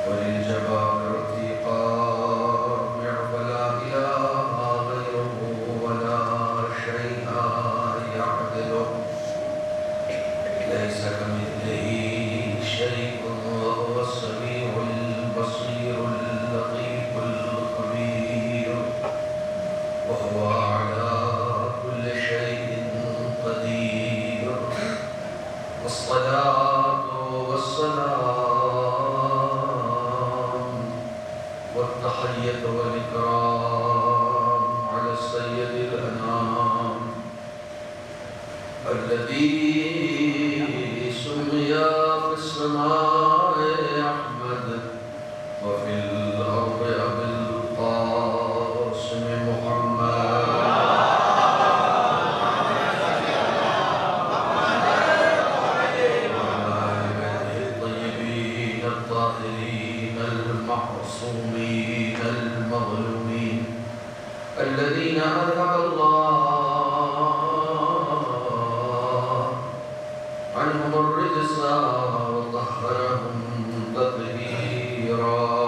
وللجبابرة قامع فلا إله غيره ولا شيء يعدله ليس كمثله شيء وهو السميع البصير اللطيف الخبير وهو على كل شيء قدير والصلاة والسلام والتحية والإكرام على السيد الأنام الذي سمي في السماء أحمد وفي الأرض أبي القاسم محمد المعصومين المظلومين الذين أذهب الله عنهم الرجس وطهرهم تطهيرا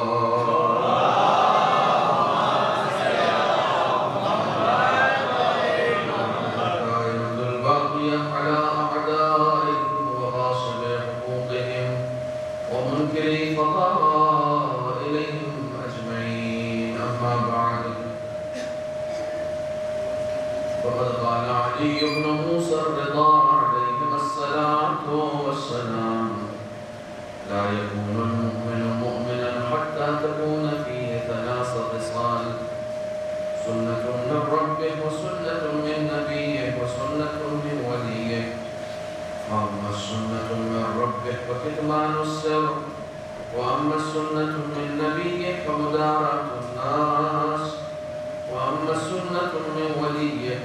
الكائنة الباقية على أعدائهم وغاصب حقوقهم ومنكر فضائلهم أجمعين أما بعد فقد قال علي بن موسى الرضا عليهما الصلاة والسلام لا يكون المؤمن مؤمنا حتى تكون فيه ثلاث خصال سنة من ربه وسنة من نبيه وسنة من وليه وأما السنة من ربه فكتمان السر وأما السنة من نبيه فمداراة الناس وأما السنة من وليه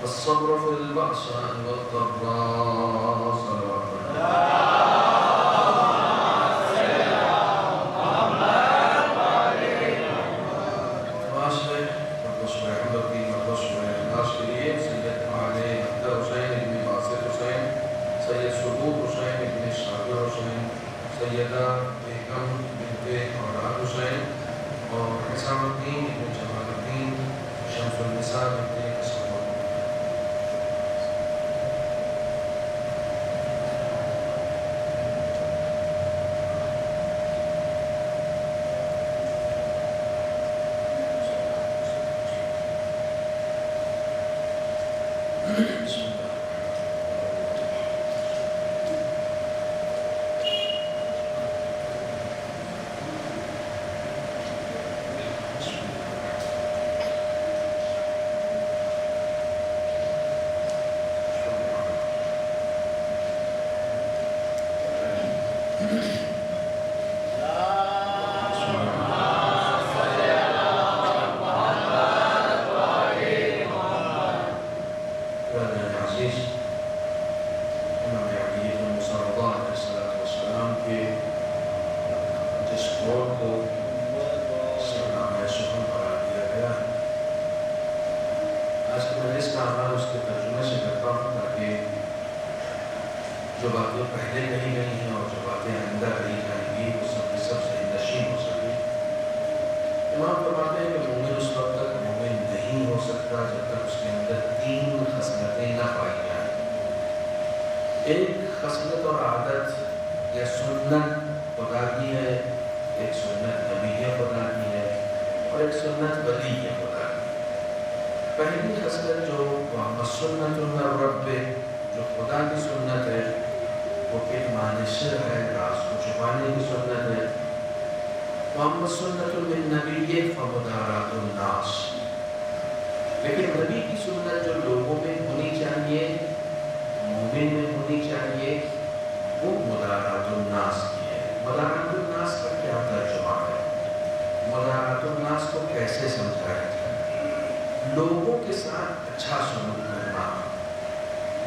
فالصبر في البأساء والضراء صلوات سیدہ بیگم بنت اولاد حسین اور نظام الدین ابن جمال الدین شمس النساء بنت اسحاق جو باتیں پہلے کہی گئی ہیں اور جو باتیں آئندہ کہی جائیں گی وہ سب سے نشین ہو سکے امام فرماتے ہیں کہ مومن اس وقت تک مومن نہیں ہو سکتا جب تک اس کے اندر تین خصلتیں نہ پائی جائیں ایک خصلت اور عادت یا سنت خدا کی ہے ایک سنت نبی خدا کی ہے اور ایک سنت ولی خدا کی پہلی خصلت جو سنت الرب جو خدا کی سنت ہے وہ کتمان سر ہے راز کو چھپانے کی سنت ہے وَأَمَّا السُّنَّةُ مِن نَبِيِّهِ فَمُدَارَاتُ النَّاسِ لیکن نبی کی سنت جو لوگوں میں ہونی چاہیے مومن میں ہونی چاہیے وہ مدارات الناس کی ہے مدارات الناس کا کیا ترجمہ ہے مدارات الناس کو کیسے سمجھایا جائے لوگوں کے ساتھ اچھا سلوک کرنا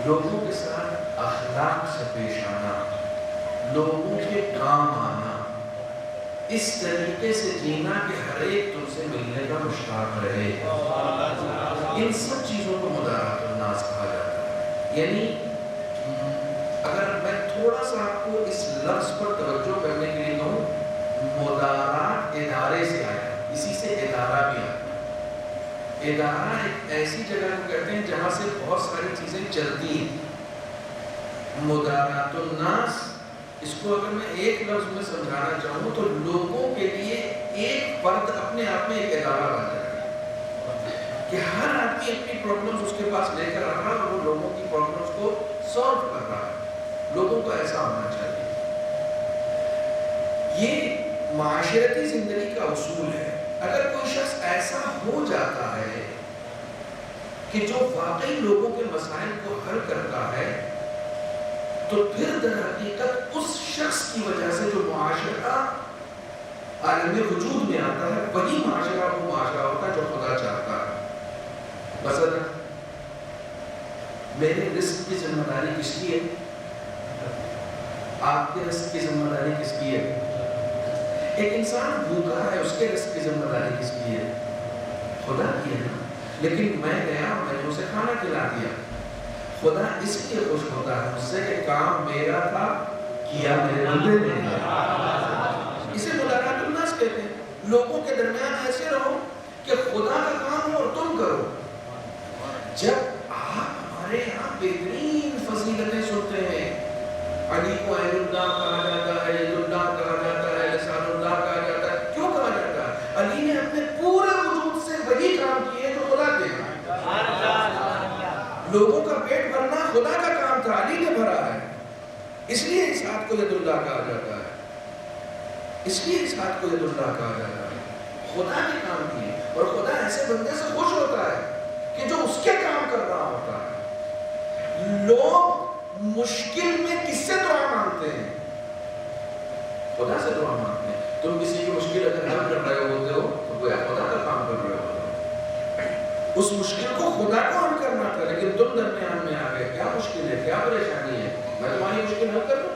لوگوں کے ساتھ اخلاق سے پیش آنا لوگوں کے کام آنا اس طریقے سے جینا کہ ہر ایک تم سے ملنے کا مشتاق رہے ان سب چیزوں کو مدارات الناس کہا جاتا ہے یعنی اگر میں تھوڑا سا آپ کو اس لفظ پر توجہ کرنے کے لیے کہوں اسی سے ادارہ بھی آتا ہے. ادارہ ایک ایسی جگہ کو کہتے ہیں جہاں سے بہت ساری چیزیں چلتی ہیں. مدارات الناس، اس کو اگر میں ایک لفظ میں سمجھانا چاہوں تو لوگوں کے لیے ایک فرد اپنے آپ میں ایک ادارہ بن جائے گا کہ ہر آدمی اپنی پرابلمز اس کے پاس لے کر آ رہا ہے اور وہ لوگوں کی پرابلمز کو سالو کر رہا ہے. لوگوں کو ایسا ہونا چاہیے. یہ معاشرتی زندگی کا اصول ہے. اگر کوئی شخص ایسا ہو جاتا ہے کہ جو واقعی لوگوں کے مسائل کو حل کرتا ہے تو پھر در حقیقت اس شخص کی وجہ سے جو معاشرہ عالم وجود میں آتا ہے وہی معاشرہ وہ معاشرہ ہوتا ہے جو خدا چاہتا ہے. مثلا میرے رزق کی ذمہ داری کس کی ہے؟ آپ کے رزق کی ذمہ داری کس کی ہے؟ ایک انسان بھوکا ہے، اس کے رزق کی ذمہ داری کس کی ہے؟ خدا کی ہے نا. لیکن میں گیا، میں نے اسے کھانا کھلا دیا. خدا اس لیے خوش ہوتا ہے مجھ سے کہ کام میرا تھا، کیا میرے بندے نے. اسے مدارات الناس کہتے ہیں. لوگوں کے درمیان ایسے رہو کہ خدا کا کام ہو اور تم کرو. جب آپ ہمارے یہاں بہترین فضیلتیں سنتے ہیں، علی کو عین اللہ کہا جاتا ہے، عید اللہ کہا جاتا ہے، لسان اللہ کہا جاتا ہے. کیوں کہا جاتا ہے؟ علی نے اپنے پورے وجود سے وہی کام کیے جو خدا کے ہیں. لوگوں کا پیٹ بھرنا خدا کا کام تھا، علی نے بھرا ہے. اس لیے اس ہاتھ کو ید اللہ کہا جاتا ہے. اس لیے اس ہاتھ کو ید اللہ کہا جاتا ہے. خدا نے کام کیے اور خدا ایسے بندے سے خوش ہوتا ہے کہ جو اس کے کام کر رہا ہوتا ہے. لوگ مشکل میں کس سے دعا مانگتے ہیں؟ خدا سے دعا مانگتے ہیں. تم کسی کی مشکل اگر حل کر رہے ہوتے ہو تو گویا خدا کا کام کر رہے ہوتے ہو. اس مشکل کو خدا کو حل کرنا تھا لیکن تم درمیان میں آ گئے. کیا مشکل ہے؟ کیا پریشانی ہے؟ میں تمہاری مشکل حل کر دوں.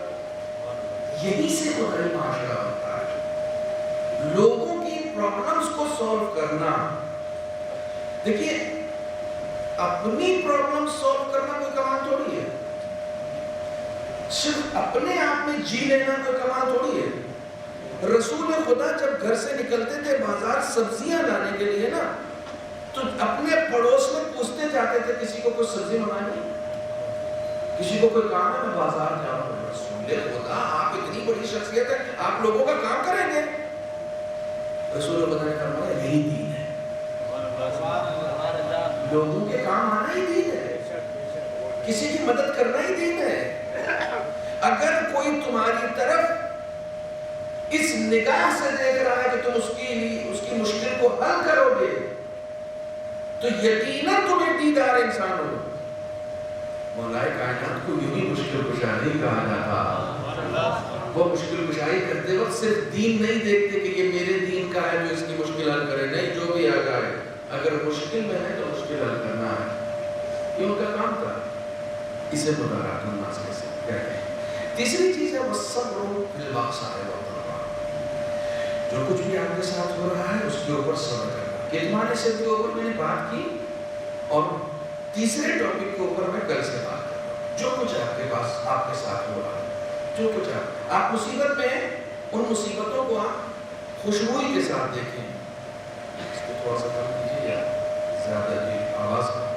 یہی سے خدائی معاشرہ ہوتا ہے، لوگوں کی پرابلمز کو سالو کرنا. دیکھیے اپنی پرابلم سالو کرنا کوئی کمال تھوڑی ہے. صرف اپنے آپ میں جی لینا کوئی کمال تھوڑی ہے. رسول خدا جب گھر سے نکلتے تھے بازار سبزیاں لانے کے لیے نا تو اپنے پڑوس میں پوچھتے جاتے تھے کسی کو کوئی سبزی منگانی، کسی کو کوئی کام ہے میں بازار جاؤں. رسول خدا آپ اتنی بڑی شخصیت ہے، آپ لوگوں کا کام کریں گے. رسول خدا نے فرمایا یہی دین ہے. لوگوں کے کام آنا ہی دین ہے، کسی کی مدد کرنا ہی دین ہے. اگر کوئی تمہاری طرف اس نگاہ سے دیکھ رہا ہے کہ تم اس کی مشکل کو حل کرو گے تو یقیناً تمہیں دیدار انسان ہو. مولا کائنات کو یوں ہی مشکل کشائی کہا جاتا. وہ مشکل کشائی کرتے وقت صرف دین نہیں دیکھتے کہ یہ میرے دین کا ہے جو اس کی مشکل حل کرے. نہیں، جو بھی آ جائے اگر مشکل میں ہے تو مشکل حل کرنا ہے. یہ ان کا کام تھا. اسے مدارات الناس کہتے ہیں. تیسری چیز ہے والصبر بالبأساء والضراء. جو کچھ بھی آپ کے ساتھ ہو رہا ہے اس کے اوپر صبر کرنا. کتمان سے کے اوپر میں نے بات کی اور تیسرے ٹاپک کے اوپر میں کل سے بات کر رہا ہوں. جو کچھ آپ کے پاس آپ کے ساتھ ہو رہا ہے، جو کچھ آپ مصیبت میں ہیں، ان مصیبتوں کو آپ خوشبوئی کے ساتھ دیکھیں. اس کو تھوڑا سا کم کیجیے یا زیادہ جی آواز کرنا.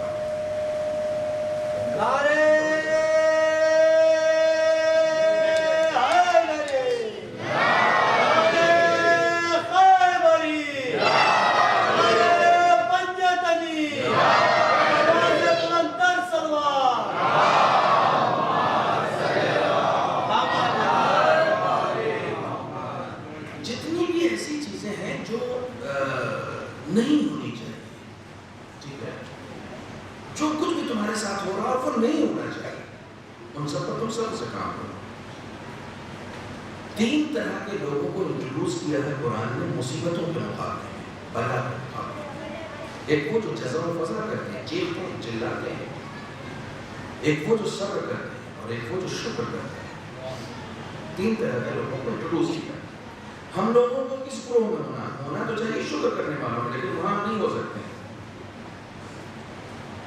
نہیں ہونی چاہیے. ٹھیک ہے، جو کچھ بھی تمہارے ساتھ ہو رہا ہے وہ نہیں ہونا چاہیے. ان سب پر تم سب سے کام کرو. 3 طرح کے لوگوں کو انٹروڈیوس کیا ہے قرآن نے مصیبتوں کے مقابلے میں، بلا کے مقابلے میں. ایک وہ جو جزا و فضا کرتے ہیں، چیختے ہیں، چلاتے ہیں. ایک وہ جو صبر کرتے ہیں اور ایک وہ جو شکر کرتے ہیں. 3 طرح کے لوگوں کو انٹروڈیوس کیا. ہم لوگوں کو کس گروہ میں ہونا تو چاہیے شکر کرنے والوں میں، لیکن وہاں نہیں ہو سکتے.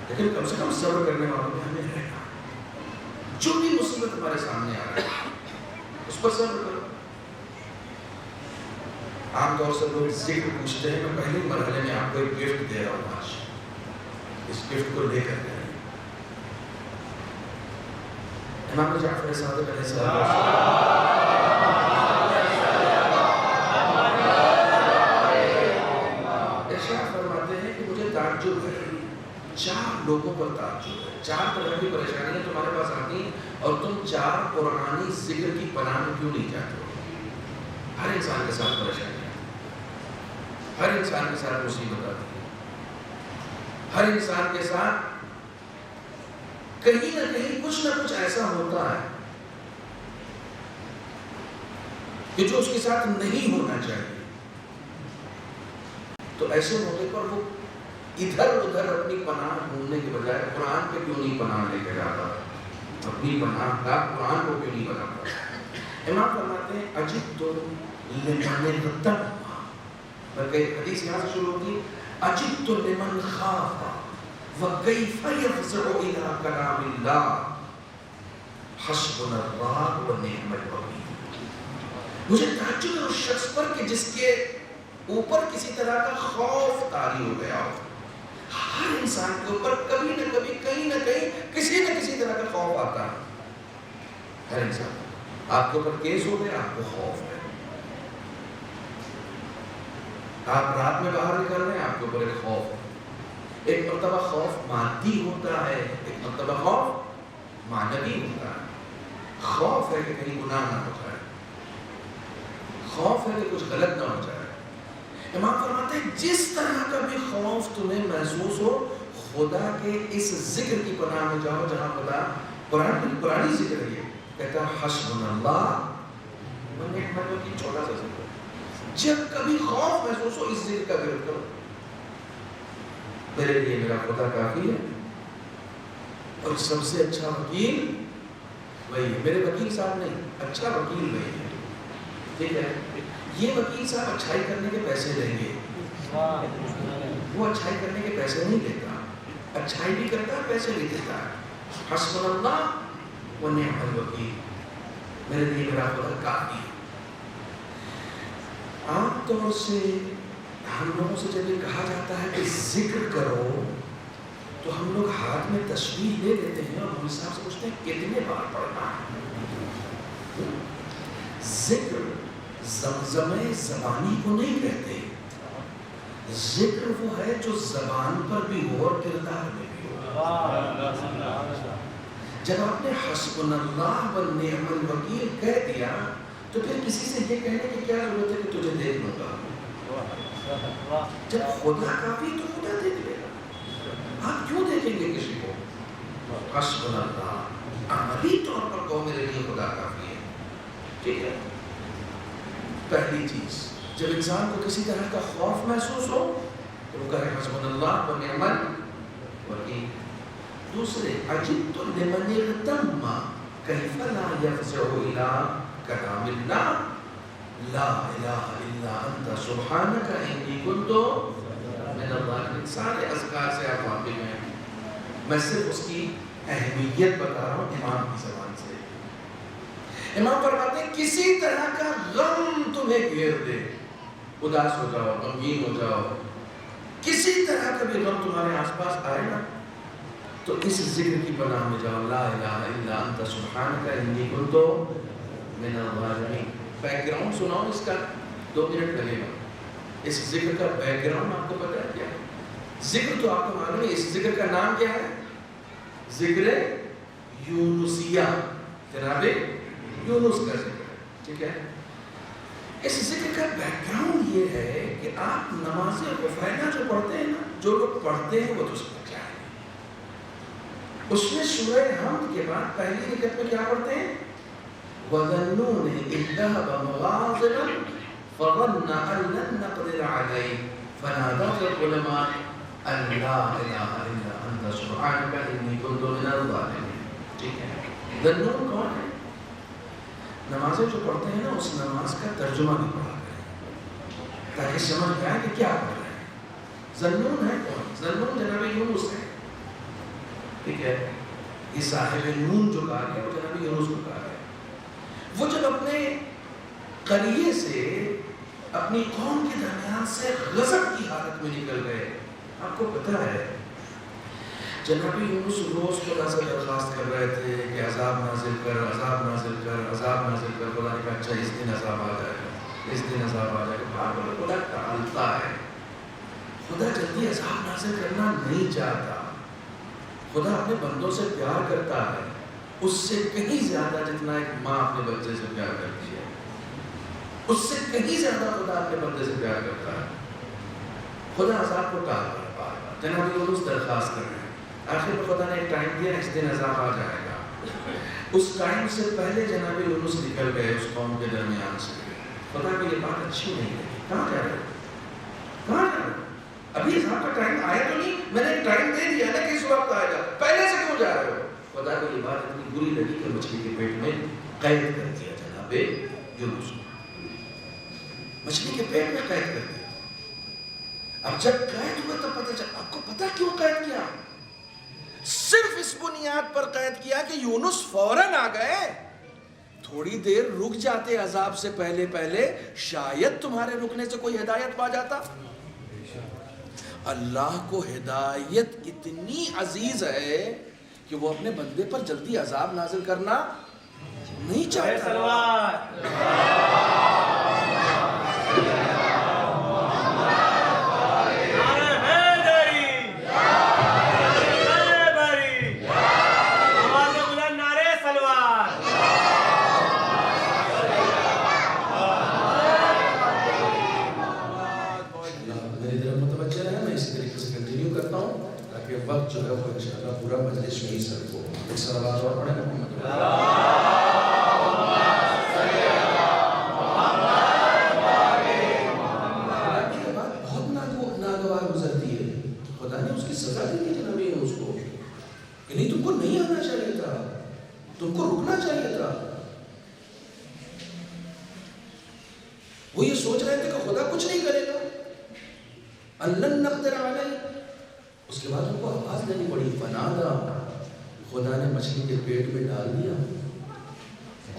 لیکن کم سے کم صبر کرنے والوں میں ہمیں رہنا. جو بھی مصیبت ہمارے سامنے آ رہا ہے اس پر صبر کرو. عام طور سے لوگ ذکر پوچھتے ہیں، میں پہلے مرحلے میں آپ کو ایک گفٹ دے رہا ہوں آج، اس گفٹ کو لے کر جائیں۔ امام جعفر صادق علیہ السلام ارشاد فرماتے ہیں کہ مجھے تعجب ہے، 4 لوگوں پر تعجب ہے، 4 طرح کی پریشانیاں تمہارے پاس آتی ہیں اور تم 4 قرآنی ذکر کی پناہ میں کیوں نہیں جاتے ہو؟ ہر انسان کے ساتھ پریشانیاں، ہر انسان کے ساتھ مصیبت آتی ہے، ہر انسان کے ساتھ کہیں نہ کہیں کچھ نہ کچھ ایسا ہوتا ہے کہ جو اس کے ساتھ نہیں ہونا چاہیے۔ تو ایسے موقع پر وہ ادھر ادھر اپنی پناہ ڈھونڈنے کے بجائے قرآن پہ کیوں نہیں پناہ لے کے جاتا، اپنی پناہ کا قرآن کو کیوں نہیں بناتا؟ امام فرماتے ہیں اجب تو لمن ارتب، بلکہ حدیث یہاں سے شروع ہوتی ہے اجب تو لمن خاف وَكَيْفَ يَفْزِعُ إِلَىٰ كَلَامِ اللَّهِ حَسْبُنَا اللَّهُ وَنِعْمَ الْوَكِيلُ۔ مجھے تعجب ہے اس شخص پر کہ جس کے اوپر کسی طرح کا خوف طاری ہو گیا ہو۔ ہر انسان کے اوپر کبھی نہ کبھی کہیں نہ کہیں کسی نہ کسی طرح کا خوف آتا ہے۔ ہر انسان، آپ کے اوپر کیس ہو گیا، آپ کو خوف ہے، آپ رات میں باہر نکل رہے ہیں، آپ کے اوپر ایک خوف ہے۔ ایک مرتبہ خوف مادی ہوتا ہے، ایک مرتبہ خوف معنوی ہوتا ہے۔ خوف ہے کہ کہیں گناہ نہ ہو جائے، خوف ہے کہ کچھ غلط نہ ہو جائے۔ امام فرماتے ہیں جس طرح کا بھی خوف تمہیں محسوس ہو، خدا کے اس ذکر کی پناہ میں جاؤ جہاں خدا قرآنی ذکر ہے، کہتا ہے حسبنا اللہ ونعم الوکیل، چھوٹا سا ذکر۔ جب کبھی خوف محسوس ہو اس ذکر کا ورد کرو، میرے لیے میرا خدا کافی ہے اور سب سے اچھا وکیل وہی ہے۔ میرے وکیل صاحب نہیں، اچھا وکیل وہی ہے، ٹھیک ہے؟ یہ وکیل صاحب اچھائی کرنے کے پیسے لیں گے، وہ اچھائی کرنے کے پیسے نہیں دیتا، اچھائی بھی کرتا ہے، پیسے بھی دیتا ہے۔ حسبنا اللہ ونعم الوکیل، میرے لیے میرا خدا کافی ہے۔ عام طور سے ہم لوگوں سے جب یہ کہا جاتا ہے کہ ذکر کرو تو ہم لوگ ہاتھ میں تصویر لے لیتے ہیں اور ہم صاحب سے پوچھتے ہیں کتنے بار پڑھنا ہے۔ ذکر زمزمے زبانی کو نہیں کہتے، ذکر وہ ہے جو زبان پر بھی ہو اور کردار میں بھی ہو۔ جب آپ نے حسبنا اللہ ونعم الوکیل کہہ دیا تو پھر کسی سے یہ کہنے کی کیا ضرورت ہے کہ تجھے دیکھ لوں گا؟ جب خدا کافی تو خدا دیکھ لے گا، آپ کیوں دیکھیں گے کسی کو؟ حسبنا اللہ، عملی طور پر کہو میرے لیے خدا کافی ہے، ٹھیک ہے؟ پہلی چیز، جب انسان کو کسی طرح کا خوف محسوس ہو تو وہ کہے حسبنا اللہ ونعم الوکیل۔ دوسرے، عجبت لمن اغتم کیف لا یفزع الی کلام اللہ لا الہ الا انت سبحانک انی کنت من الظالمین۔ سارے اذکار سے آپ واقف ہیں، میں صرف اس کی اہمیت بتا رہا ہوں امام کی زبان سے۔ امام فرماتے ہیں کسی طرح کا غم تمہیں گھیر دے، اداس ہو جاؤ، غمگین ہو جاؤ، کسی طرح کا بھی غم تمہارے آس پاس آئے نا تو اس ذکر کی پناہ میں جاؤ، لا الہ الا انت سبحانک انی کنت من الظالمین۔ بیک گراؤنڈ سناؤ اس کا، 2 منٹ لگے گا۔ اس ذکر کا بیک گراؤنڈ آپ کو پتا ہے کیا ہے؟ ذکر تو آپ کو معلوم ہے، اس ذکر کا نام کیا ہے؟ ذکر یونسیہ، جناب یونس کا ذکر، ٹھیک ہے؟ اس ذکر کا بیک گراؤنڈ یہ ہے کہ آپ نماز غفیلہ جو پڑھتے ہیں نا، جو لوگ پڑھتے ہیں وہ تو سمجھ جائیں، اس میں سورہ حمد کے بعد پہلی رکعت میں کیا پڑھتے ہیں؟ وَظَنُّونِ إِذْ ذَهَبَ مُغَاضِبًا فَظَنَّ أَن لَّن نَّقْدِرَ عَلَيْهِ فَنَادَىٰ فِي الظُّلُمَاتِ أَن لَّا إِلَٰهَ إِلَّا أَنتَ سُبْحَانَكَ إِنِّي كُنتُ مِنَ الظَّالِمِينَ، ٹھیک ہے؟ ذنون کون ہے؟ نمازیں جو پڑھتے ہیں نا اس نماز کا ترجمہ بھی پڑھا کریں تاکہ سمجھ میں آئے کہ کیا پڑھ رہے ہیں۔ ذنون ہے کون؟ ذنون جناب یونس ہے، ٹھیک ہے؟ یہ صاحب نون جو کہا گیا وہ جناب یونس کو کہا گیا۔ وہ جب اپنے قریے سے اپنی قوم کے درمیان سے غضب کی حالت میں نکل گئے. آپ کو پتہ ہے جناب یونس روز خدا سے درخواست کر رہے تھے کہ عذاب نازل کر، عذاب نازل کر، عذاب نازل کر. خدا نے کہا اچھا اس دن عذاب آ جائے گا، اس دن عذاب آ جائے گا. بار بار خدا ٹالتا ہے. خدا جلدی عذاب نازل کرنا نہیں چاہتا. خدا اپنے بندوں سے پیار کرتا ہے اس سے کہیں زیادہ جتنا ایک ماں اپنے بچے سے پیار کرتی ہے. اس سے کہیں زیادہ خدا اپنے بندے سے پیار کرتا ہے. خدا عذاب کو ٹال رہا ہے بار بار. جناب یونس درخواست کر رہے ہیں. آخر میں خدا نے ایک ٹائم دیا، اس دن عذاب آ جائے گا. اس ٹائم سے پہلے جناب یونس نکل گئے اس قوم کے درمیان سے. خدا کو یہ بات اچھی نہیں لگی. کہاں جا رہے ہو؟ کہاں جا رہے ہو؟ ابھی عذاب کا ٹائم آیا تو نہیں، میں نے ایک ٹائم دے دیا نا کہ اس وقت آئے گا، پہلے سے کیوں جا رہے ہو؟ خدا کو یہ بات اتنی بری لگی کہ مچھلی کے پیٹ میں قید کر دیا جناب یونس کو. مچھلی کے پیٹ میں قید کر دیا. اب جب قید ہوا تو پتہ چلا. آپ کو پتہ کیوں قید کیا؟ صرف اس بنیاد پر قید کیا کہ یونس فوراً آ گئے. تھوڑی دیر رک جاتے عذاب سے پہلے شاید تمہارے رکنے سے کوئی ہدایت پا جاتا. اللہ کو ہدایت اتنی عزیز ہے کہ وہ اپنے بندے پر جلدی عذاب نازل کرنا نہیں چاہتا. وقت جو ہے وہ انشاءاللہ پورا مجلس میں ہی سر کو ایک صلوات اور پڑھیں محمد کی بات بہت ناگوار گزرتی ہے. خدا نے اس کی سزا دی تھی جناب یونس کو کہ نہیں تم کو نہیں آنا چاہیے تھا، تم کو رکنا چاہیے تھا. وہ یہ سوچ رہے تھے کہ خدا کچھ نہیں کرے گا. اللہ نقدر علیہ. اس کے بعد ان کو آواز دینی پڑی. فنادا. خدا نے مچھلی کے پیٹ میں ڈال دیا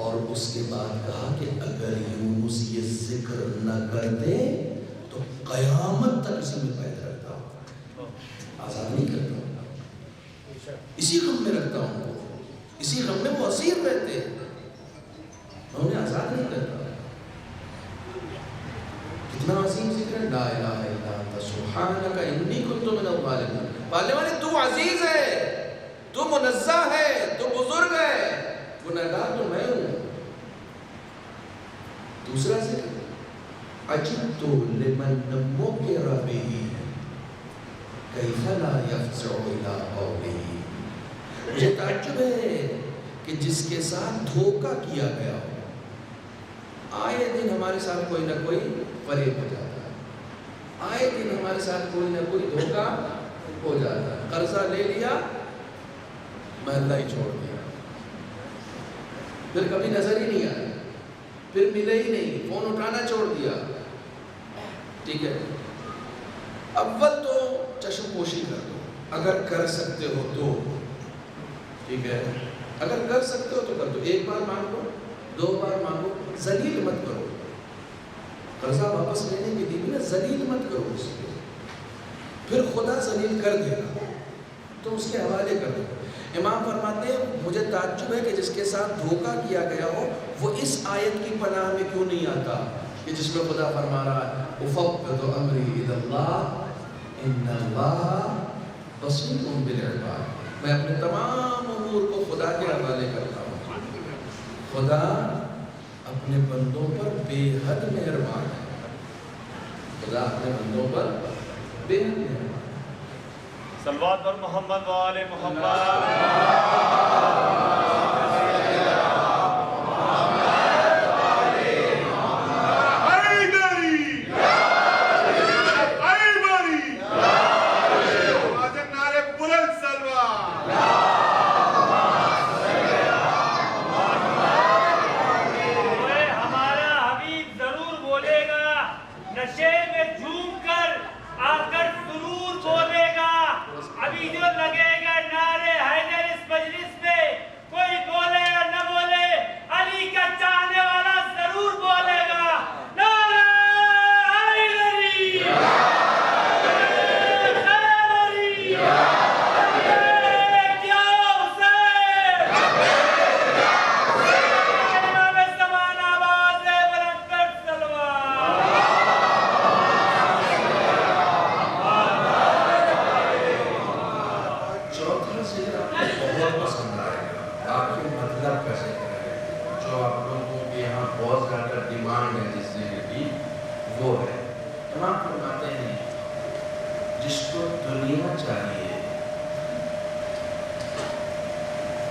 اور اس کے بعد کہا کہ اگر یونس یہ ذکر نہ کرتے تو قیامت تک اسی میں قید رکھتا ہوں، آزاد نہیں کرتا ہوں، اسی غم میں رکھتا ہوں. اسی غم میں وہ اسیر رہتے، میں انہیں آزاد نہیں کرتا. کتنا عظیم ذکر ہے. لا الہ الا انت سبحانک انی کنت من الظالمین. پالنے والے تو عزیز ہے، تو منزہ ہے، تو بزرگ ہے، گنہگار تو میں ہوں. دوسرا ذکر عجبت لمن مکر بہ کیف لا یفزع الی قومہ. مجھے تعجب ہے کہ جس کے ساتھ دھوکہ کیا گیا ہو. آئے دن ہمارے ساتھ کوئی نہ کوئی فریب ہو جاتا ہے، آئے دن ہمارے ساتھ کوئی نہ کوئی دھوکہ ہو جاتا ہے. قرضہ لے لیا، محلہ ہی چھوڑ دیا، پھر کبھی نظر ہی نہیں آیا، پھر ملے ہی نہیں، فون اٹھانا چھوڑ دیا. ٹھیک ہے، اول تو چشم پوشی کر دو اگر کر سکتے ہو تو. ٹھیک ہے، اگر کر سکتے ہو تو کر دو. ایک بار مانگو، دو بار مانگو، ذلیل مت کرو. قرضہ واپس لینے کے لیے بھی نا ذلیل مت کرو اس کو. پھر خدا ذلیل کر دے گا تو اس کے حوالے کر دو. امام فرماتے ہیں مجھے تعجب ہے کہ جس کے ساتھ دھوکہ کیا گیا ہو وہ اس آیت کی پناہ میں کیوں نہیں آتا کہ جس میں خدا فرما رہا ہے افوض امری الی اللہ ان اللہ بصیر بالعباد. میں اپنے تمام امور کو خدا کے حوالے کرتا ہوں. خدا اپنے بندوں پر بے حد مہربان ہے. خدا اپنے بندوں پر بے حد مہربان. صلوات پر محمد و آل محمد. وہ ہے. امام فرماتے ہیں جس کو دنیا چاہیے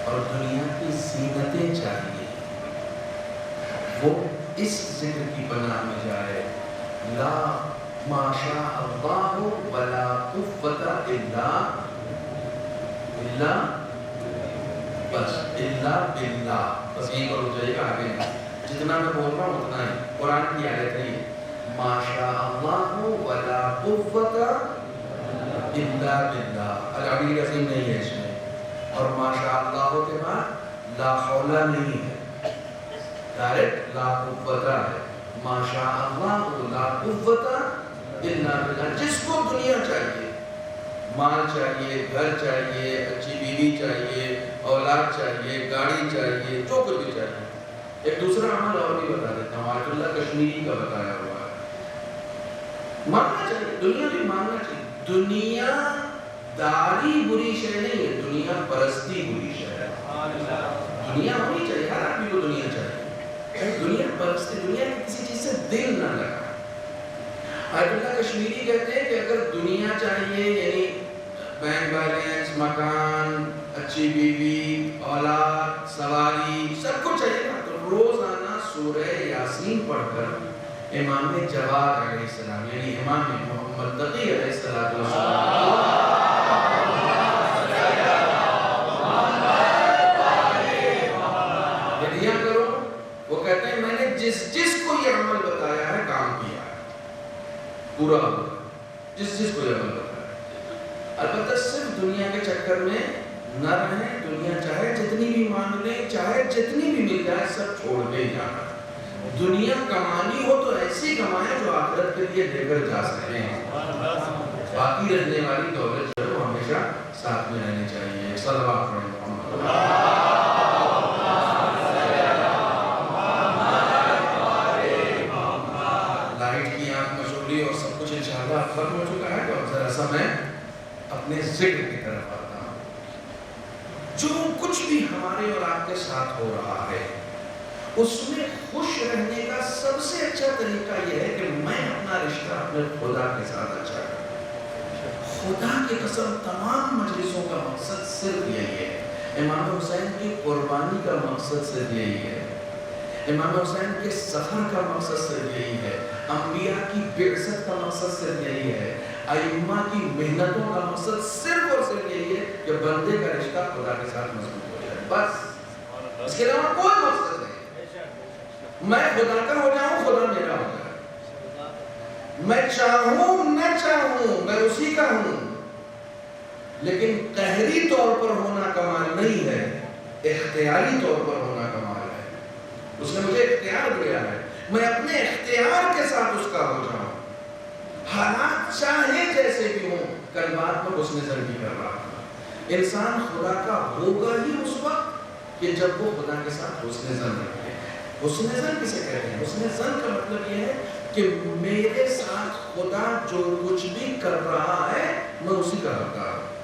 اور دنیا کی زینتیں چاہیے وہ اس ذکر کی پناہ میں جائے. لا ما شاء اللہ ولا قوت الا بس الا باللہ. بس یہیں پر ہو جائے گا, آگے جتنا میں بول رہا ہوں اتنا ہی. قرآن کی آیت ہے یہ, ما شاء اللہ ولا قوت الا باللہ. العلی عظیم نہیں ہے اس میں, اور ما شاء اللہ کے بعد لا حول نہیں ہے, ڈائریکٹ لا قوت ہے. ما شاء اللہ لا قوت الا باللہ. جس کو دنیا چاہیے, مال چاہیے, گھر چاہیے, اچھی بیوی چاہیے, اولاد چاہیے, گاڑی چاہیے, جو کچھ بھی چاہیے. ایک دوسرا عمل اور بھی بتا دیتا ہوں, آیت اللہ کشمیری کا بتایا ہوا ہے. ماننا چاہیے, دنیا بھی ماننا چاہیے. دنیا داری بری شے نہیں ہے, دنیا پرستی بری شے ہے. دنیا ہونی چاہیے, ہر آدمی کو دنیا چاہیے. دنیا پرستی, دنیا کی کسی چیز سے دل نہ لگا. آیت اللہ کشمیری کہتے ہیں کہ اگر دنیا چاہیے یعنی بینک بیلنس, مکان, اچھی بیوی, اولاد, سواری, سب کچھ چاہیے نا, تو روزانہ سورہ یاسین پڑھ کر امام جواد علیہ السلام یعنی امام محمد تقی علیہ السلام ہدیہ کرو. وہ کہتے ہیں میں نے جس کو یہ عمل بتایا ہے کام کیا ہے, پورا ہوا جس کو یہ عمل بتایا ہے. البتہ صرف دنیا کے چکر میں نہ رہیں. دنیا چاہے جتنی بھی مانگ لیں, چاہے جتنی بھی مل جائے, سب چھوڑ کے ہی جانا. دنیا کمانی ہو تو ایسی کمائیں جو آخرت کے لیے لے کر جا سکتے ہیں. باقی رہنے والی دولت جو ہے وہ ہمیشہ ساتھ میں رہنی چاہیے. صلوات پڑھیں محمد. لائٹ کی آنکھ مشغولی اور سب کچھ انشاءاللہ ختم ہو چکا ہے, تو ذرا سا میں اپنے ذکر کی طرف آتا ہوں. جو کچھ بھی ہمارے اور آپ کے ساتھ ہو رہا ہے اس میں خوش رہنے کا سب سے اچھا طریقہ یہ ہے کہ میں اپنا رشتہ اپنے خدا کے ساتھ اچھا کروں. خدا کی قسم تمام مجلسوں کا مقصد صرف یہی ہے. امام حسین کی قربانی کا مقصد صرف یہی ہے. امام حسین کے سفر کا مقصد صرف یہی ہے. انبیاء کی بعثت کا مقصد صرف یہی ہے. ائمہ کی محنتوں کا مقصد صرف اور صرف یہی ہے کہ بندے کا رشتہ خدا کے ساتھ مضبوط ہو جائے. بس اس کے علاوہ کوئی مقصد نہیں. میں خدا کا ہو جاؤں, خدا میرا ہو جائے. میں چاہوں نہ چاہوں میں اسی کا ہوں. لیکن قہری طور پر ہونا کمال نہیں ہے, اختیاری طور پر ہونا کمال ہے. اس نے مجھے اختیار دیا ہے, میں اپنے اختیار کے ساتھ اس کا ہو جاؤں. حالات چاہے جیسے بھی ہوں. کل بات میں حسن ظن بھی کر رہا تھا. انسان خدا کا ہوگا ہی اس وقت کہ جب وہ خدا کے ساتھ حسن ظن رکھے. حسن ظن کسے کہتے ہیں؟ حسن ظن کا مطلب یہ ہے کہ میرے ساتھ خدا جو کچھ بھی کر رہا ہے میں اسی کا حقدار ہوں.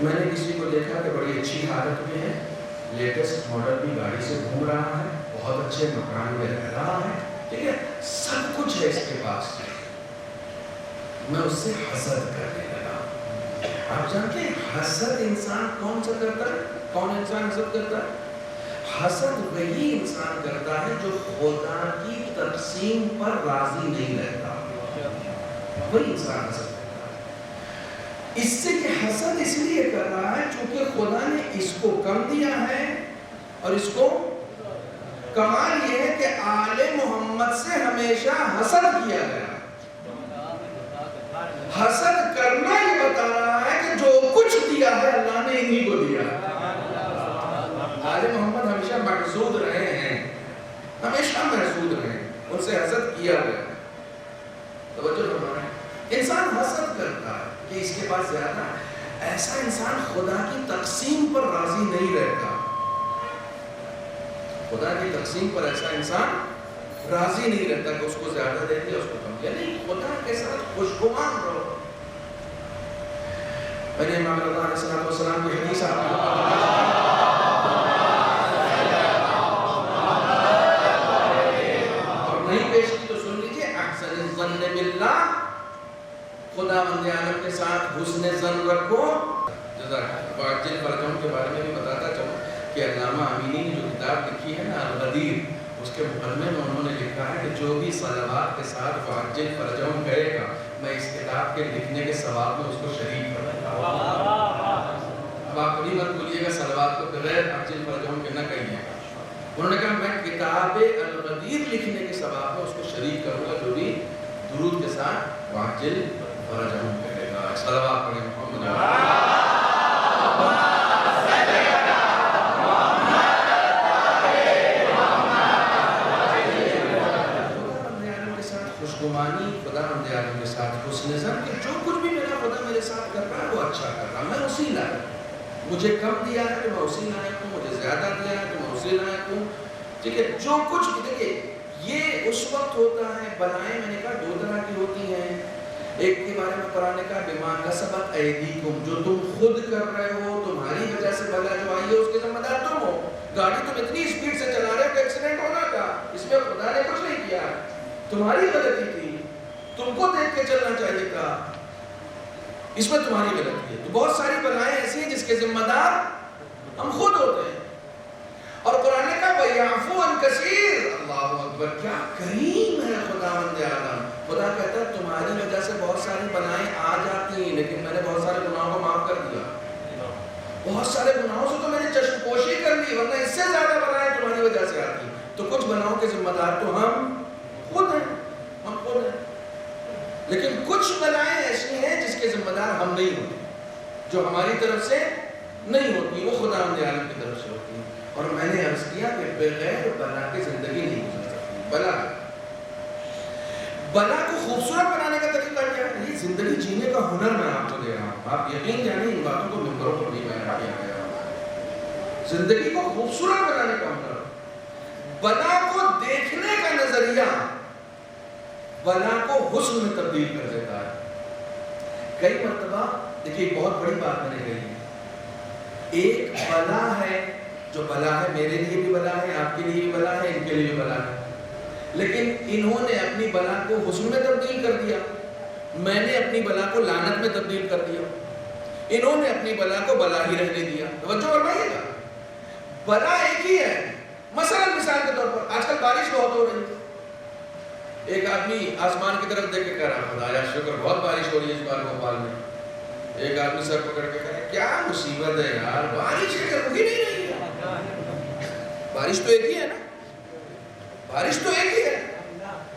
میں نے کسی کو دیکھا کہ بڑی اچھی حالت میں ہے, لیٹسٹ ماڈل کی گاڑی سے گھوم رہا ہے, بہت اچھے مکان میں رہ رہا ہے, ٹھیک ہے, سب کچھ ہے اس کے پاس. میں اس سے حسد کرنے لگا. آپ جانتے ہیں حسد انسان کون سا کرتا ہے؟ کون انسان حسد کرتا ہے؟ حسد وہی انسان کرتا ہے جو خدا کی تقسیم پر راضی نہیں رہتا. وہی انسان حسد کرتا ہے. اس سے کہ حسد اس لیے کر رہا ہے چونکہ خدا نے اس کو کم دیا ہے اور اس کو. کمال یہ ہے کہ آل محمد سے ہمیشہ حسد کیا گیا. حسد کرنا یہ بتا رہا ہے کہ جو کچھ دیا ہے اللہ نے انہی کو دیا. آل محمد ہمیشہ محسود رہے ہیں, ہمیشہ محسود رہے ہیں, ان سے حسد کیا گیا. توجہ فرمائیں. انسان حسد کرتا ہے کہ اس کے پاس زیادہ ہے. ایسا انسان خدا کی تقسیم پر راضی نہیں رہتا. خدا کی تقسیم پر ایسا انسان راضی نہیں رہتا کہ اس کو زیادہ دے دیا, اس کو کم دیا. نہیں, خدا کے ساتھ خوشگمان رہو. میں نے امام اللہ علیہ السلام کی حدیث آپ کو اور نہیں پیش کی تو سن لیجیے. احسن الظن باللہ، خدا بند عالم کے ساتھ حسن ظن رکھو. وعجل فرجهم کے بارے میں بھی بتاتا چلوں کہ علامہ امینی نے جو کتاب لکھی ہے نا الغدیر، اس کے مقدمے میں انہوں نے لکھا ہے کہ جو بھی صلوات کے ساتھ وعجل فرجهم کہے گا، میں اس کتاب کے لکھنے کے ثواب میں اس کو شریک کروں گا. اب آپ کبھی مت بولیے گا صلوات کو بغیر وعجل فرجهم کے نہ کہیے گا. انہوں نے کہا میں کتاب الغدیر لکھنے کے ثواب میں اس کو شریک کروں گا جو بھی درود کے ساتھ وعجل فرجهم کہے گا. صلوات پڑھیں محمد خوشگمانی، خدا بند عالم کے ساتھ حسن ظن کہ جو کچھ بھی میرا خدا میرے ساتھ کر رہا ہے وہ اچھا کر رہا ہے، میں اسی لائق. مجھے کم دیا ہے تو میں اسی لائق ہوں، مجھے زیادہ دیا ہے تو میں اسی لائق ہوں. ٹھیک ہے، جو کچھ دیکھیے یہ اس وقت ہوتا ہے، بلائیں میں نے کہا دو طرح کی ہوتی ہیں. ایک کے بارے میں قرآن نے کہا بما کسبت ایدیکم، جو تم خود کر رہے ہو، تمہاری وجہ سے بلا جو آئی ہے اس کے ذمہ دار تم ہو. گاڑی تم اتنی اسپیڈ سے چلا رہے ہو کہ ایکسیڈنٹ ہونا تھا، اس میں خدا نے کچھ نہیں کیا، تمہاری غلطی تھی، تم کو دیکھ کے چلنا چاہیے تھا، اس میں تمہاری غلطی ہے. تو بہت ساری بلائیں ایسی ہیں جس کے ذمہ دار ہم خود ہوتے ہیں. اور قرآن نے کہا وَيَعْفُو عَنْ كَثِيرٍ، اللہ اکبر، کیا کریم ہے خداوند عالم. خدا کہتا ہے تمہاری وجہ سے بہت ساری بلائیں آ جاتی ہیں لیکن میں نے بہت سارے گناہوں کو معاف کر دیا. بہت سارے گناہوں سے تو میں نے چشم پوشی کر لی، ورنہ اس سے زیادہ بلائیں تمہاری وجہ سے آتی ہیں. تو کچھ گناہوں کے ذمہ دار تو ہم خود ہیں، ہم خود ہیں. لیکن کچھ بلائیں ایسی ہیں جس کے ذمہ دار ہم نہیں ہوتے، جو ہماری طرف سے نہیں ہوتی، وہ خداوند عالم کی طرف سے ہوتی ہیں. اور میں نے عرض کیا کہ بغیر بلا کے زندگی نہیں گزر سکتی. بلا کو خوبصورت بنانے کا طریقہ کیا ہے؟ یہ زندگی جینے کا ہنر میں آپ کو دے رہا ہوں. آپ یقین جانیں ان باتوں کو ممبروں پر نہیں بیان کیا گیا. زندگی کو خوبصورت بنانے کا ہنر، بلا کو دیکھنے کا نظریہ بلا کو حسن میں تبدیل کر دیتا ہے. کئی مرتبہ دیکھیے بہت بڑی بات میں نے کہی ہے، ایک بلا ہے جو بلا ہے، میرے لیے بھی بلا ہے، آپ کے لیے بھی بلا ہے، ان کے لیے بھی بلا ہے، لیکن انہوں نے اپنی بلا کو حسن میں تبدیل کر دیا، میں نے اپنی بلا کو لعنت میں تبدیل کر دیا. انہوں نے اپنی بلا کو بلا ہی رہنے دیا. توجہ فرمائیے گا، بلا ایک ہی ہے. مثلا مثال کے طور پر آج کل بارش بہت ہو رہی ہے، ایک آدمی آسمان کی طرف دیکھ کے کہہ رہا خدایا شکر بہت بارش ہو رہی ہے اس بار بھوپال میں. ایک آدمی سر پکڑ کے کہہ رہا کیا مصیبت ہے یار، بارش رک ہی نہیں رہی ہے. بارش تو ایک ہی ہے نا، بارش تو ایک ہی ہے.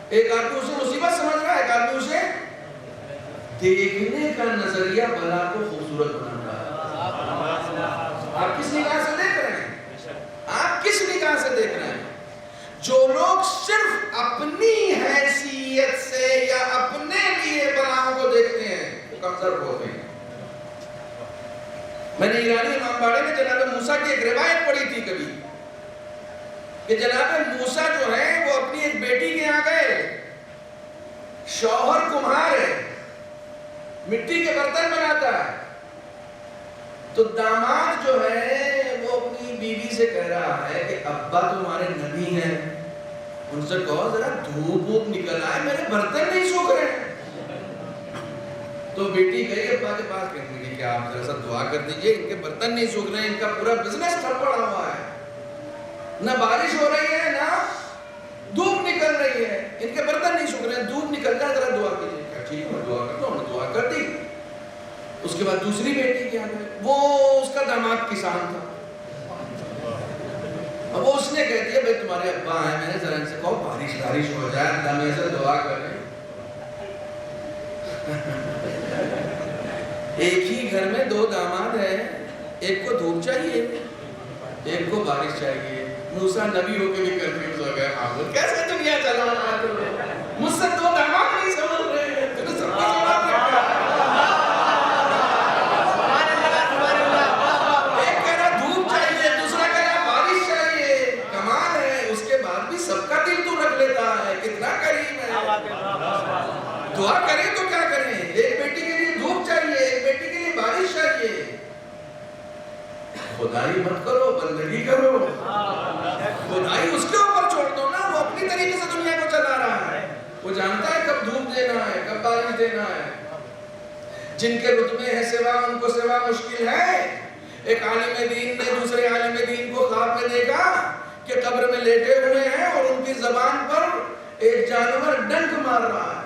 ایک آدمی اسے مصیبت سمجھ رہا ہے، ایک آدمی اسے دیکھنے کا نظریہ بلا کو خوبصورت بنا رہا ہے. آپ کس نگاہ سے دیکھ رہے ہیں؟ آپ کس نگاہ سے دیکھ رہے ہیں؟ جو لوگ صرف اپنی حیثیت سے یا اپنے لیے بلاؤں کو دیکھتے ہیں وہ کمزور ہوتے ہیں. میں نے ایرانی امام باڑے میں جناب موسیٰ کی ایک روایت پڑھی تھی کبھی کہ جناب موسیٰ جو ہیں وہ اپنی ایک بیٹی کے یہاں گئے، شوہر کمہار ہے، مٹی کے برتن بناتا ہے، تو داماد جو ہے وہ اپنی بیوی سے کہہ رہا ہے کہ ابا تمہارے نبی ہیں، ان سے کہو ذرا دھوپ ووپ نکل آئے، میرے برتن نہیں سوکھ رہے ہیں. تو بیٹی گئی ابا کے پاس کہنے لگی کہ آپ ذرا سا دعا کر دیجئے، ان کے برتن نہیں سوکھ رہے ہیں، ان کا پورا بزنس ٹھپ پڑا ہوا ہے، نہ بارش ہو رہی ہے نہ دھوپ نکل رہی ہے، ان کے برتن نہیں سوکھ رہے ہیں، دھوپ نکل جائے ذرا دعا کیجئے. کہا ٹھیک ہے میں دعا کرتا ہوں. دعا کر دی. اس کے بعد دوسری بیٹی کیا گئی، وہ اس کا داماد کسان تھا. اب وہ اس نے کہہ دیا بھائی تمہارے ابا ہیں، میں نے ذرا ان سے کہو بارش ہو جائے، اللہ میں سے دعا کریں. ایک ہی گھر میں دو داماد ہیں، ایک کو دھوپ چاہیے ایک کو بارش چاہیے. موسیٰ نبی ہو کے بھی کنفیوز ہو گئے، معبود کیسے دنیا چلانا ہے، مجھ سے دو داماد نہیں سمجھ رہے ہیں، تو نے سب کو جواب رکھا. ایک کہہ رہا دھوپ چاہیے، دوسرا کہہ رہا بارش چاہیے. کمال ہے، اس کے بعد بھی سب کا دل تو رکھ لیتا ہے، کتنا کریم ہے. دعا کریں تو کیا کریں، ایک بیٹی کے لیے دھوپ چاہیے، ایک بیٹی کے لیے بارش چاہیے. خدائی مت کرو، بندگی کرو. خدائی اس کے اوپر چھوڑ دو نا، وہ اپنی طریقے سے دنیا کو چلا رہا ہے. وہ جانتا ہے کب دھوپ دینا ہے، کب بارش دینا ہے. جن کے رتبے ہیں سوا، ان کو سوا مشکل ہے. ایک عالم دین نے دوسرے عالم دین کو خواب میں دیکھا کہ قبر میں لیٹے ہوئے ہیں اور ان کی زبان پر ایک جانور ڈنک مار رہا ہے.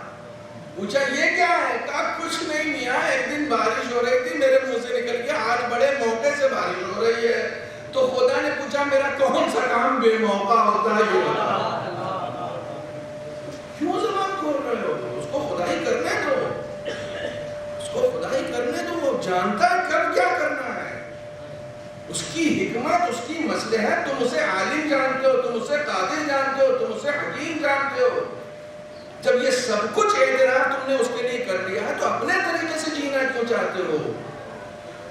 پوچھا یہ کیا ہے؟ کہا کچھ نہیں میاں، ایک دن بارش ہو رہی تھی، میرے منہ سے نکل گیا، آج بڑے موقع سے بارش ہو رہی ہے. تو خدا نے پوچھا میرا کون سا کام بے موقع ہوتا ہے یہ بتا. کیوں زبان کھول رہے ہو؟ اس کو خدائی کرنے دو، اس کو خدائی کرنے دو. وہ جانتا ہے کب کیا کرنا ہے. اس کی حکمت، اس کی مصلحت. تم اسے عالم جانتے ہو، تم اسے قادر جانتے ہو، تم اسے حکیم جانتے ہو. جب یہ سب کچھ اعتراف تم نے اس کے لیے کر لیا ہے تو اپنے طریقے سے جینا کیوں چاہتے ہو؟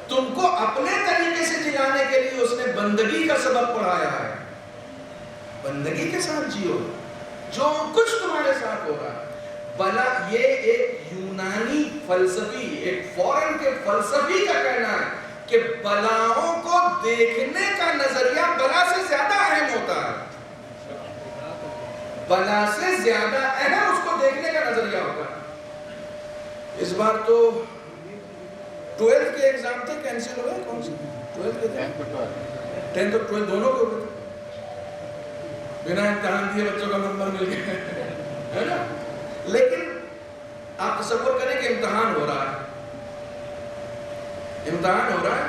تم کو اپنے طریقے سے جلانے کے لیے اس نے بندگی کا سبق پڑھایا ہے. بندگی کے ساتھ جیو، جو کچھ تمہارے ساتھ ہو رہا ہے. بلا یہ ایک یونانی فلسفی، ایک فورن کے فلسفی کا کہنا ہے کہ بلاؤں کو دیکھنے کا نظریہ بلا سے زیادہ اہم ہوتا ہے. بلا سے زیادہ اہم اس کو دیکھنے کا نظریہ ہوتا ہے. اس بار تو 12th کے ایگزام تھے، کینسل ہو گئے. کون سے 12th کے تھے؟ 10th اور 12 دونوں کے ہوئے تھے. بنا امتحان دیے بچوں کا نمبر مل گیا ہے نا. لیکن آپ تصور کریں کہ امتحان ہو رہا ہے، امتحان ہو رہا ہے.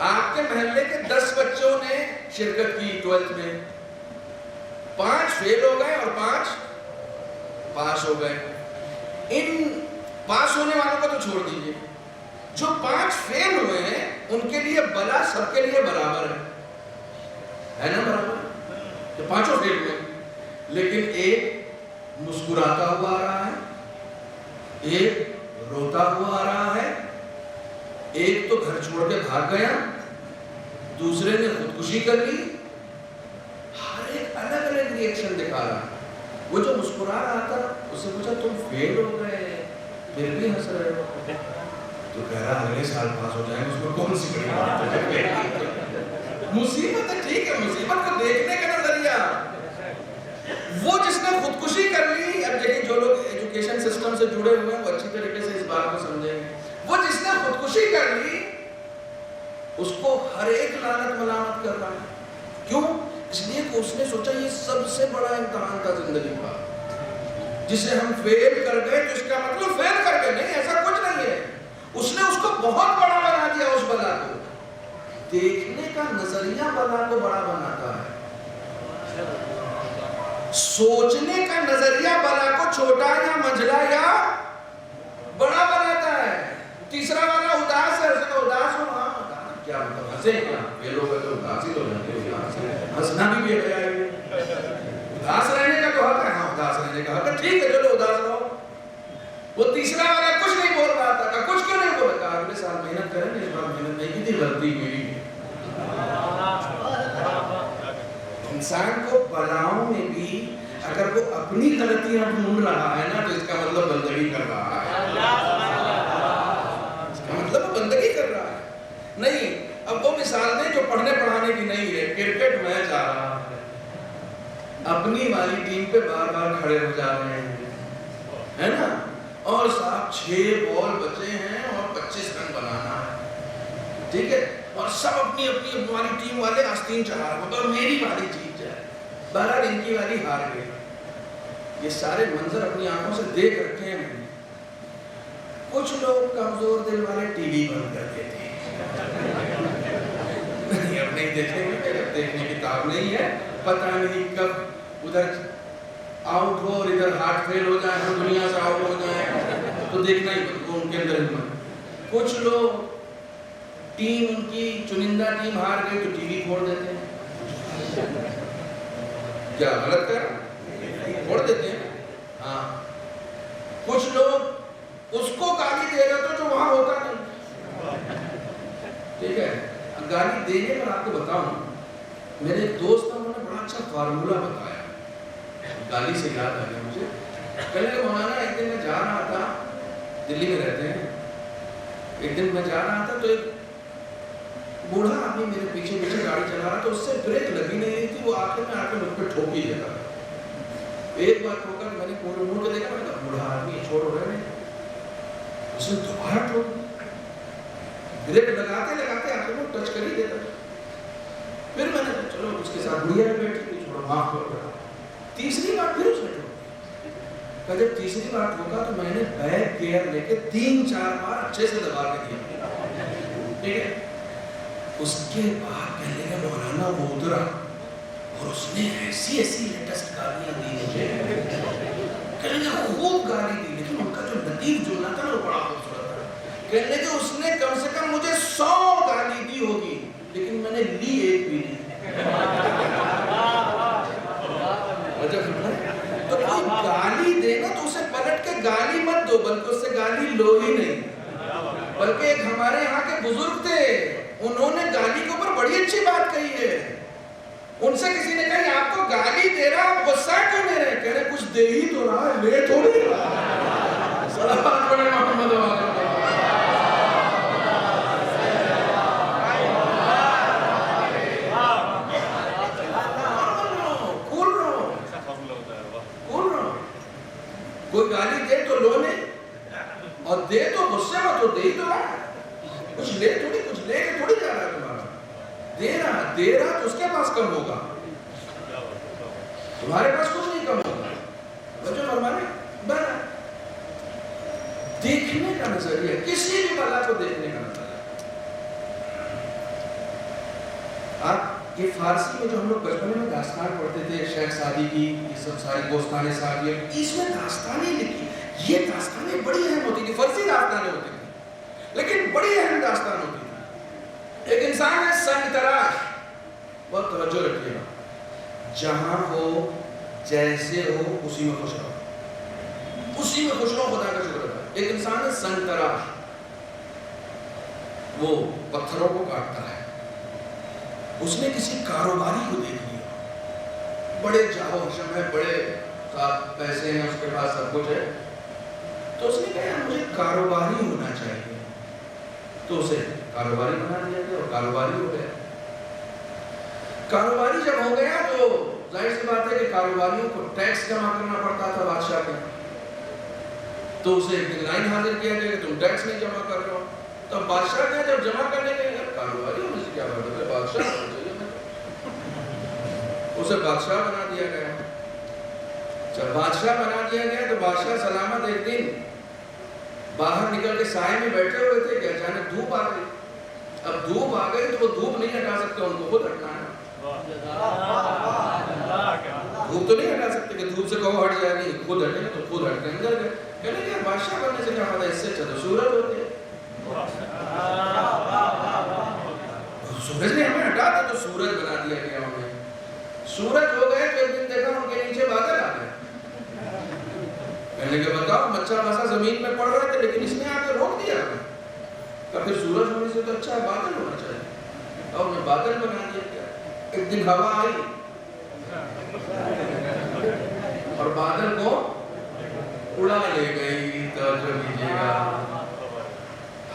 آپ کے محلے کے 10 بچوں نے شرکت کی 12th میں. 5 فیل ہو گئے اور 5 پاس ہو گئے. ان پاس ہونے والوں کو تو چھوڑ دیجئے، جو 5 فیل ہوئے ہیں ان کے لیے بلا سب کے لیے برابر ہے نا؟ برابر کہ 5 فیل ہوئے. لیکن ایک مسکراتا ہوا آ رہا ہے، ایک روتا ہوا آ رہا ہے، ایک تو گھر چھوڑ کے بھاگ گیا، دوسرے نے خودکشی کر لی. ہر ایک الگ الگ ری ایکشن دکھا رہا. وہ جو مسکرا رہا تھا اس سے پوچھا تم فیل ہو گئے پھر بھی ہنس رہے ہو؟ تو کہہ رہا اگلے سال پاس ہو جائیں گے، اس میں کون سی بڑی بات ہے. مصیبت ہے، ٹھیک ہے، مصیبت کو دیکھنے کا نظریہ. وہ جس نے خودکشی کر لی، اب دیکھیں جو لوگ ایجوکیشن سسٹم سے جڑے ہوئے ہیں وہ اچھی طریقے سے اس بات کو سمجھیں گے. وہ جس نے خودکشی کر لی اس کو ہر ایک لعنت ملامت کر رہا ہے. کیوں؟ اس لیے کہ اس نے سوچا یہ سب سے بڑا امتحان تھا زندگی کا، جسے ہم فیل کر گئے تو اس کا مطلب فیل کر گئے نہیں، ایسا کچھ نہیں ہے. اس نے اس کو بہت بڑا بنا دیا. اس بلا کو دیکھنے کا نظریہ بلا کو بڑا بناتا ہے. سوچنے کا نظریہ بلا کو چھوٹا یا منجھلا یا بڑا بناتا ہے. تیسرا والا اداس ہے، اس کا اداس ہو، ہاں کیا مطلب ہنسے کیا؟ یہ لوگ تو اداس ہی تو رہتے ہیں، ہنسنا بھی گیا ہے. اداس رہنے کا تو حق ہے، ہاں اداس رہنے کا حق ہے، ٹھیک ہے چلو اداس رہو. وہ تیسرا والا کچھ نہیں بول رہا تھا. کچھ کیوں نہیں بول رہا؟ اگلے سال محنت کریں گے، اس بار محنت نہیں کی تھی، غلطی میری ہے. انسان کو بلاؤں میں بھی اگر وہ اپنی غلطیاں ڈھونڈ رہا ہے نا تو اس کا مطلب بندگی کر رہا ہے. اس کا مطلب وہ بندگی کر رہا ہے. نہیں، اب وہ مثال دیں جو پڑھنے پڑھانے کی نہیں ہے. کرکٹ میچ آ رہا ہے، اپنی والی ٹیم پہ بار بار کھڑے ہو جا رہے ہیں، ہے نا؟ اور صاحب 6 بال بچے ہیں اور 25 رن بنانا ہے، ٹھیک ہے؟ اور سب اپنی اپنی والی ٹیم والے آستین چڑھا رہے ہیں، میری والی جیت جائے. بہرحال ان کی والی ہار گئی. یہ سارے منظر اپنی آنکھوں سے دیکھ رکھے ہیں. کچھ لوگ کمزور دل والے ٹی وی بند کرتے تھے، اب نہیں دیکھیں گے، اب دیکھنے کی تاب نہیں ہے. پتہ نہیں کب ادھر آؤٹ ہو اور ادھر ہارٹ فیل ہو جائے، ہم دنیا سے آؤٹ ہو جائیں تو دیکھنا ہی ان کے اندر ہمت. کچھ لوگ ٹیم ان کی چنندہ ٹیم ہار گئی تو ٹی وی کھوڑ دیتے ہیں. کیا غلط کر کھوڑ دیتے ہیں؟ ہاں. کچھ لوگ اس کو گالی دے رہے تو جو وہاں ہوتا نہیں. ٹھیک ہے، گالی دینے پر آپ کو بتاؤں، میرے ایک دوست نے انہوں نے بڑا اچھا فارمولا بتایا. گالی سے یاد آ گیا مجھے. کہنے کہ مولانا ایک دن میں جا رہا تھا، دلی میں رہتے ہیں، ایک دن میں جا رہا تھا تو ایک بوڑھا آدمی میرے پیچھے پیچھے گاڑی چلا رہا تو اس سے بریک لگی نہیں رہی تھی. وہ آخر میں آ کے مجھ پہ ٹھوک ہی دیتا. ایک بار ٹھوکا تو میں نے پورے منہ کے دیکھا، میں نے کہا بوڑھا آدمی چھوڑ ہو رہا ہے، اس نے دوبارہ ٹھوک بریک لگاتے لگاتے آخر میں ٹچ کر ہی دیتا. پھر میں نے کہا چلو اس کے ساتھ بڑھیا بیٹھی تھی، چھوڑو معاف کر دیا. تیسری بار پھر اس نے ٹھوکا. جب تیسری بار ٹھوکا تو میں نے بیک گیئر لے کے 3-4 بار اچھے سے دبا کے دیا. ٹھیک ہے. اس کے بعد کہنے لگا مولانا وہ اترا اور اس نے ایسی لیٹسٹ گالیاں دی مجھے، کہنے لگا خوب گالی دی، لیکن ان کا جو لطیف جملہ تھا وہ بڑا خوبصورت تھا. کہنے لگا اس نے کم سے کم مجھے 100 گالی دی ہوگی لیکن میں نے لی ایک بھی نہیں. تو کوئی گالی دے نا تو اسے پلٹ کے گالی مت دو، بلکہ اس سے گالی لو ہی نہیں. بلکہ ایک ہمارے یہاں کے بزرگ تھے، انہوں نے گالی کے اوپر بڑی اچھی بات کہی ہے. ان سے کسی نے کہا آپ کو گالی دے رہا، آپ غصہ کیوں لے رہے؟ کہہ رہے کچھ دے ہی تو رہا ہے، لے تھوڑی رہا. صلوات پڑھیں محمد وعلیہ. کوئی گالی دے تو لو نہیں، اور دے تو غصے میں تو دے ہی تو رہا ہے. کچھ لے تھوڑی، کچھ لے کے تھوڑی جا رہا ہے تمہارا. دے رہا تو اس کے پاس کم ہوگا، تمہارے پاس کچھ نہیں کم ہوگا. بچوں فرمانے بنا دیکھنے کا نظریہ، کسی بھی بلا کو دیکھنے کا نظریہ. آپ یہ فارسی میں جو ہم لوگ بچپنے میں داستان پڑھتے تھے، شیخ سعدی کی یہ سب ساری گوستان سعدیہ، اس میں داستانیں لکھی. یہ داستانیں بڑی اہم ہوتی تھی، فرسی داستانیں ہوتی تھی لیکن بڑی اہم داستان ہوتی تھی. ایک انسان ہے سنگ تراش، بہت توجہ رکھیے گا، جہاں ہو جیسے ہو اسی میں خوش رہو، اسی میں خوش رہو، خدا کا شکر ادا. ایک انسان ہے سنگ تراش، وہ پتھروں کو کاٹتا ہے. اس نے کسی کاروباری کو دیکھ لیا، بڑے جاہو حشم ہے، بڑے پیسے ہیں، اس کے پاس سب کچھ ہے. تو اس نے کہا مجھے کاروباری ہونا چاہیے. تو اسے کاروباری بنا دیا گیا اور کاروباری ہو گیا. کاروباری جب ہو گیا تو ظاہر سی بات ہے کہ کاروباریوں کو ٹیکس جمع کرنا پڑتا تھا بادشاہ کے. تو اسے ایک لائن حاضر کیا گیا کہ تم ٹیکس نہیں جمع کر رہے ہو. تو بادشاہ نے جب جمع کرنے کے لیے کاروباری ہونے سے کیا بات ہے، بادشاہ ہونا چاہیے. اسے بادشاہ بنا دیا گیا. جب بادشاہ بنا دیا گیا تو بادشاہ سلامت ایک دن باہر نکل کے سائے میں بیٹھے ہوئے تھے کہ اچانک دھوپ آ گئی. اب دھوپ آ گئی تو وہ دھوپ نہیں ہٹا سکتے، ان کو خود ہٹنا ہے. دھوپ تو نہیں ہٹا سکتے کہ دھوپ سے کہو ہٹ جائے، نہیں، خود ہٹے تو خود ہٹ کے اندر گئے. کہنے کہ بادشاہ بننے سے کیا فائدہ، اس سے اچھا تو سورج ہوتے. سورج نے ہمیں ہٹا دیا تو سورج بنا دیا گیا ہمیں. سورج ہو گئے تو ایک دن دیکھا ان کے نیچے بادل آ گئے. کہنے کہ بتاؤ مچھر بسا زمین میں پڑ رہے تھے لیکن اس نے آ کے روک دیا ہمیں. تو پھر سورج ہونے سے تو اچھا ہے بادل ہونا چاہیے، اور انہیں بادل بنا دیا گیا. ایک دن ہوا آئی اور بادل کو اڑا لے گئی. توجہ کیجیے گا،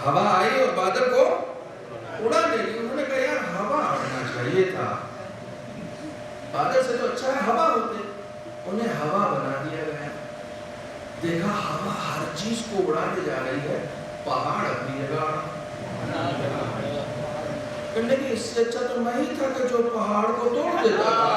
ہوا آئی اور بادل کو اڑا لے گئی. انہوں نے کہا یار ہوا آنا چاہیے تھا، بادل سے تو اچھا ہے ہوا ہوتے. انہیں ہوا بنا دیا گیا. دیکھا ہوا ہر چیز کو اڑا لے جا رہی ہے، پہاڑ اپنی جگہ. کہنے کہ اس سے اچھا تو میں ہی تھا کہ جو پہاڑ کو توڑ دیتا تھا.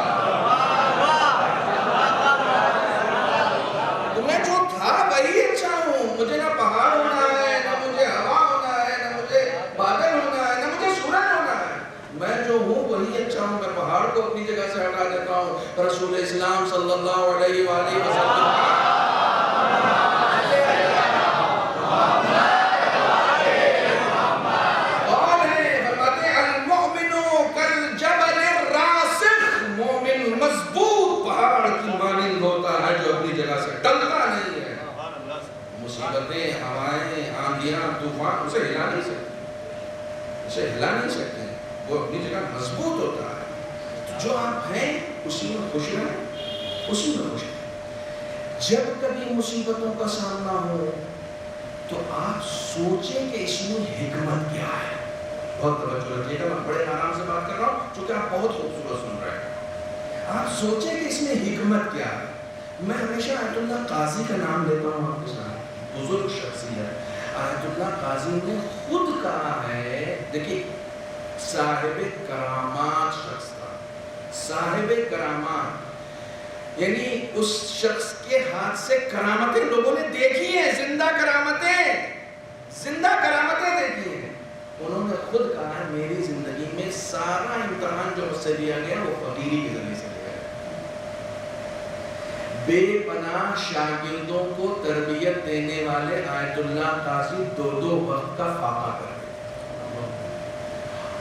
تو میں جو تھا وہی اچھا ہوں. مجھے نہ پہاڑ ہونا ہے، نہ مجھے ہوا ہونا ہے، نہ مجھے بادل ہونا ہے، نہ مجھے سورج ہونا ہے. میں جو ہوں وہی اچھا ہوں. میں پہاڑ کو اپنی جگہ سے ہٹا دیتا ہوں. رسول اسلام صلی اللہ علیہ وآلہ وسلم مصیبتیں، ہوائیں، آندھیاں، طوفان اسے ہلا نہیں سکتے، اسے ہلا نہیں سکتے. وہ اپنی جگہ مضبوط ہوتا ہے. تو جو آپ ہیں اسی میں خوش رہیں، اسی میں خوش رہیں. جب کبھی مصیبتوں کا سامنا ہو تو آپ سوچیں کہ اس میں حکمت کیا ہے. بہت توجہ رکھیے گا، میں بڑے آرام سے بات کر رہا ہوں چونکہ آپ بہت خوبصورت سن رہے ہیں. آپ سوچیں کہ اس میں حکمت کیا ہے. میں ہمیشہ آیت اللہ قاضی کا نام لیتا ہوں آپ کے ساتھ، بزرگ شخصیت آیت اللہ قاضی نے خود کہا ہے، دیکھیے صاحب کرامات شخص تھا، صاحب کرامات، یعنی اس شخص کے ہاتھ سے کرامتیں لوگوں نے دیکھی ہیں، زندہ کرامتیں دیکھی ہیں۔ انہوں نے خود کہا ہے میری زندگی میں سارا امتحان جو مجھ سے لیا گیا وہ فقیری کے ذریعے سے لیا گیا۔ بے پناہ شاگردوں کو تربیت دینے والے آیت اللہ قاضی 2 وقت کا فاقہ کرتے تھے،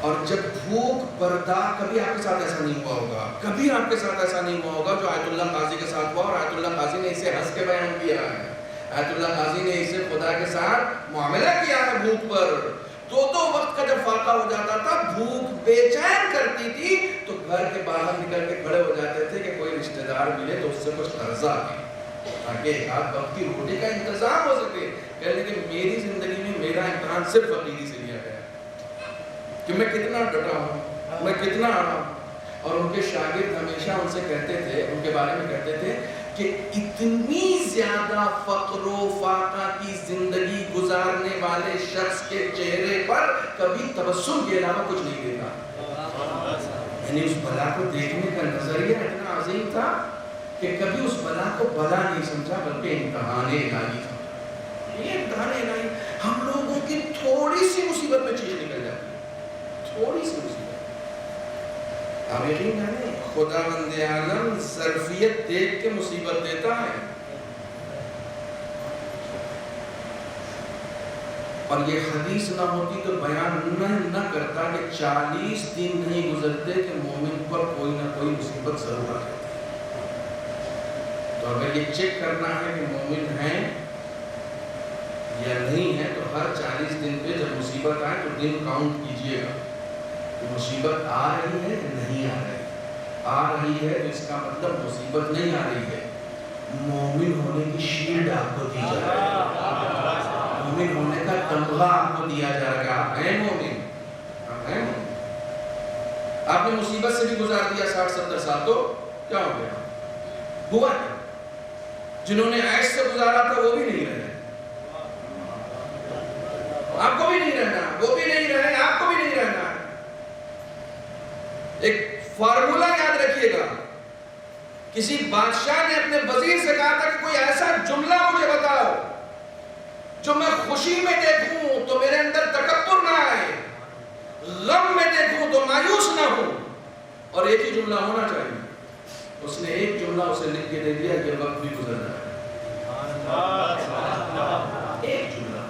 اور جب بھوک برداشت، کبھی آپ کے ساتھ ایسا نہیں ہوا ہوگا، کبھی آپ کے ساتھ ایسا نہیں ہوا ہوگا جو آیت اللہ قاضی کے ساتھ ہوا، اور آیت اللہ قاضی نے اسے ہنس کے بیان کیا ہے، آیت اللہ قاضی نے اسے خدا کے ساتھ معاملہ کیا ہے بھوک پر۔ 2 وقت کا جب فاقہ ہو جاتا تھا، بھوک بے چین کرتی تھی، تو گھر کے باہر نکل کے کھڑے ہو جاتے تھے کہ کوئی رشتہ دار ملے تو اس سے کچھ قرضہ لے تاکہ 1 وقت کی روٹی کا انتظام ہو سکے۔ کہنے کہ میری زندگی میں میرا امتحان صرف فقیری سے لیا گیا کہ میں کتنا ڈٹا ہوں، میں کتنا آڑا ہوں۔ اور ان کے شاگرد ہمیشہ ان سے کہتے تھے، ان کے بارے میں کہتے تھے کہ اتنی زیادہ فقر و فاقہ کی زندگی گزارنے والے شخص کے چہرے پر کبھی تبسم کے علاوہ کچھ نہیں دیکھا۔ یعنی اس بلا کو دیکھنے کا نظریہ اتنا عظیم تھا کہ کبھی اس بلا کو بلا نہیں سمجھا بلکہ امتحان الہی تھا۔ یہ امتحان الہی، ہم لوگوں کی تھوڑی سی مصیبت میں چیز نکل جاتی ہے، تھوڑی سی مصیبت۔ آپ یقین جانے خداوند عالم ظرفیت دیکھ کے مصیبت دیتا ہے، اور یہ حدیث نہ ہوتی تو بیان نہ کرتا کہ 40 دن نہیں گزرتے کہ مومن پر کوئی نہ کوئی مصیبت ضرور آ جاتی ہے۔ تو اگر یہ چیک کرنا ہے کہ مومن ہیں یا نہیں ہے، تو ہر 40 دن پہ جب مصیبت آئے تو دن کاؤنٹ کیجئے گا، مصیبت آ رہی ہے کہ نہیں آ رہی۔ آ رہی ہے تو اس کا مطلب مصیبت نہیں آ رہی ہے، مومن ہونے کی شیلڈ آپ کو دی جا رہی ہے، مومن ہونے کا تمغہ آپ کو دیا جا رہا ہے۔ آپ ہیں مومن، آپ ہیں مومن۔ آپ نے مصیبت سے بھی گزار دیا 60-70 سال تو کیا ہو گیا؟ ہوا کیا؟ جنہوں نے عیش سے گزارا تھا وہ بھی نہیں رہے، آپ کو بھی نہیں رہنا، وہ بھی نہیں رہے، آپ کو بھی نہیں رہنا۔ ایک فارمولا یاد رکھیے گا، کسی بادشاہ نے اپنے وزیر سے کہا تھا کہ کوئی ایسا جملہ مجھے بتاؤ جو میں خوشی میں دیکھوں تو میرے اندر تکبر نہ آئے، غم میں دیکھوں تو مایوس نہ ہوں، اور ایک ہی جملہ ہونا چاہیے۔ اس نے ایک جملہ اسے لکھ کے دے دیا، یہ وقت بھی گزر جائے گا، ایک جملہ،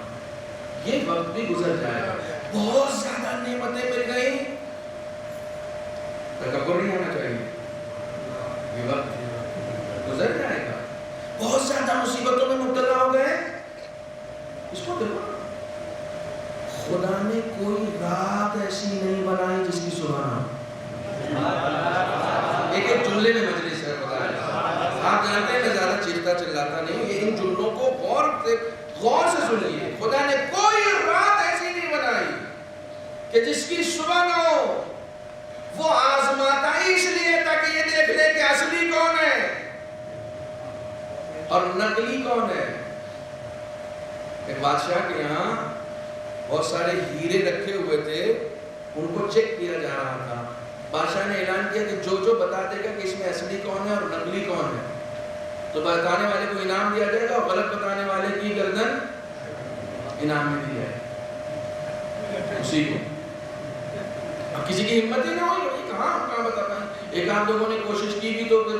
یہ وقت بھی گزر جائے گا۔ بہت زیادہ نعمتیں مل گئی، تکبر نہیں ہونا چاہیے، یہ وقت گزر جائے گا۔ بہت زیادہ مصیبتوں میں مبتلا ہو گئے، اس کو دیکھو، خدا نے کوئی رات ایسی نہیں بنائی جس کی صبح نہ ہو۔ ایک جملے میں مجلس ہے خدا نے، آپ جانتے ہیں میں زیادہ چیختا چلاتا نہیں، یہ ان جملوں کو غور سے سنیے۔ خدا نے کوئی رات ایسی نہیں بنائی کہ جس کی صبح نہ ہو۔ وہ آزماتا ہی اس لیے تاکہ یہ دیکھ لے کہ اصلی کون ہے اور نقلی کون ہے۔ ایک بادشاہ کے یہاں بہت سارے ہیرے رکھے ہوئے تھے، ان کو چیک کیا جا رہا تھا۔ بادشاہ نے اعلان کیا کہ جو بتا دے گا کہ اس میں اصلی کون ہے اور نقلی کون ہے تو بتانے والے کو انعام دیا جائے گا، اور غلط بتانے والے کی گردن انعام میں دی جائے گا اسی کو۔ اب کسی کی ہمت ہی نہ ہوئی، کہاں بتا پائیں۔ ایک آدھ لوگوں نے کوشش کی بھی تو پھر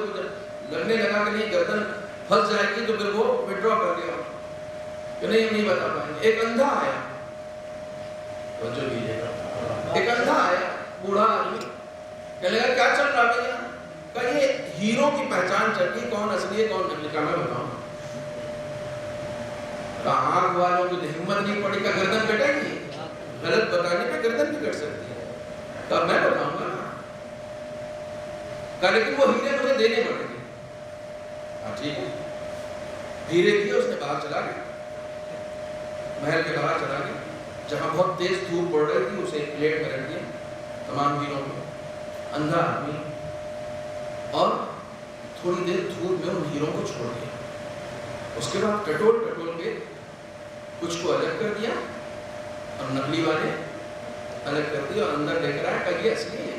لگنے لگا کہ نہیں گردن پھنس جائے گی، تو پھر وہ وڈرا کر گیا کہ نہیں ہم نہیں بتا پائیں گے۔ ایک اندھا آیا، توجہ کیجیے گا، ایک اندھا آیا، بوڑھا آدمی، کہنے لگا کیا چل رہا ہے؟ کہا یہ ہیروں کی پہچان چل رہی، کون اصلی ہے کون نقلی، کا میں بتاؤں۔ کہا آنکھ والوں کی ہمت نہیں پڑی، کا گردن کٹے گی، غلط بتانے پہ گردن بھی کٹ سکتی ہے۔ کہا میں بتاؤں گا، کہا لیکن وہ ہیرے مجھے دینے پڑے گے۔ ہاں ٹھیک ہے، ہیرے دیے، اس نے باہر چلا گیا، محل کے باہر چلا گیا، جہاں بہت تیز دھوپ پڑ رہی تھی اسے ایک پلیٹ میں رکھ دیا تمام ہیروں کو۔ اندھا آدمی، اور تھوڑی دیر دھوپ میں ان ہیروں کو چھوڑ دیا. اس کے بعد ٹٹول کے کچھ کو الگ کر دیا اور نقلی والے الگ کر دیا اور اندر لے کر آیا کہ یہ اصلی ہے.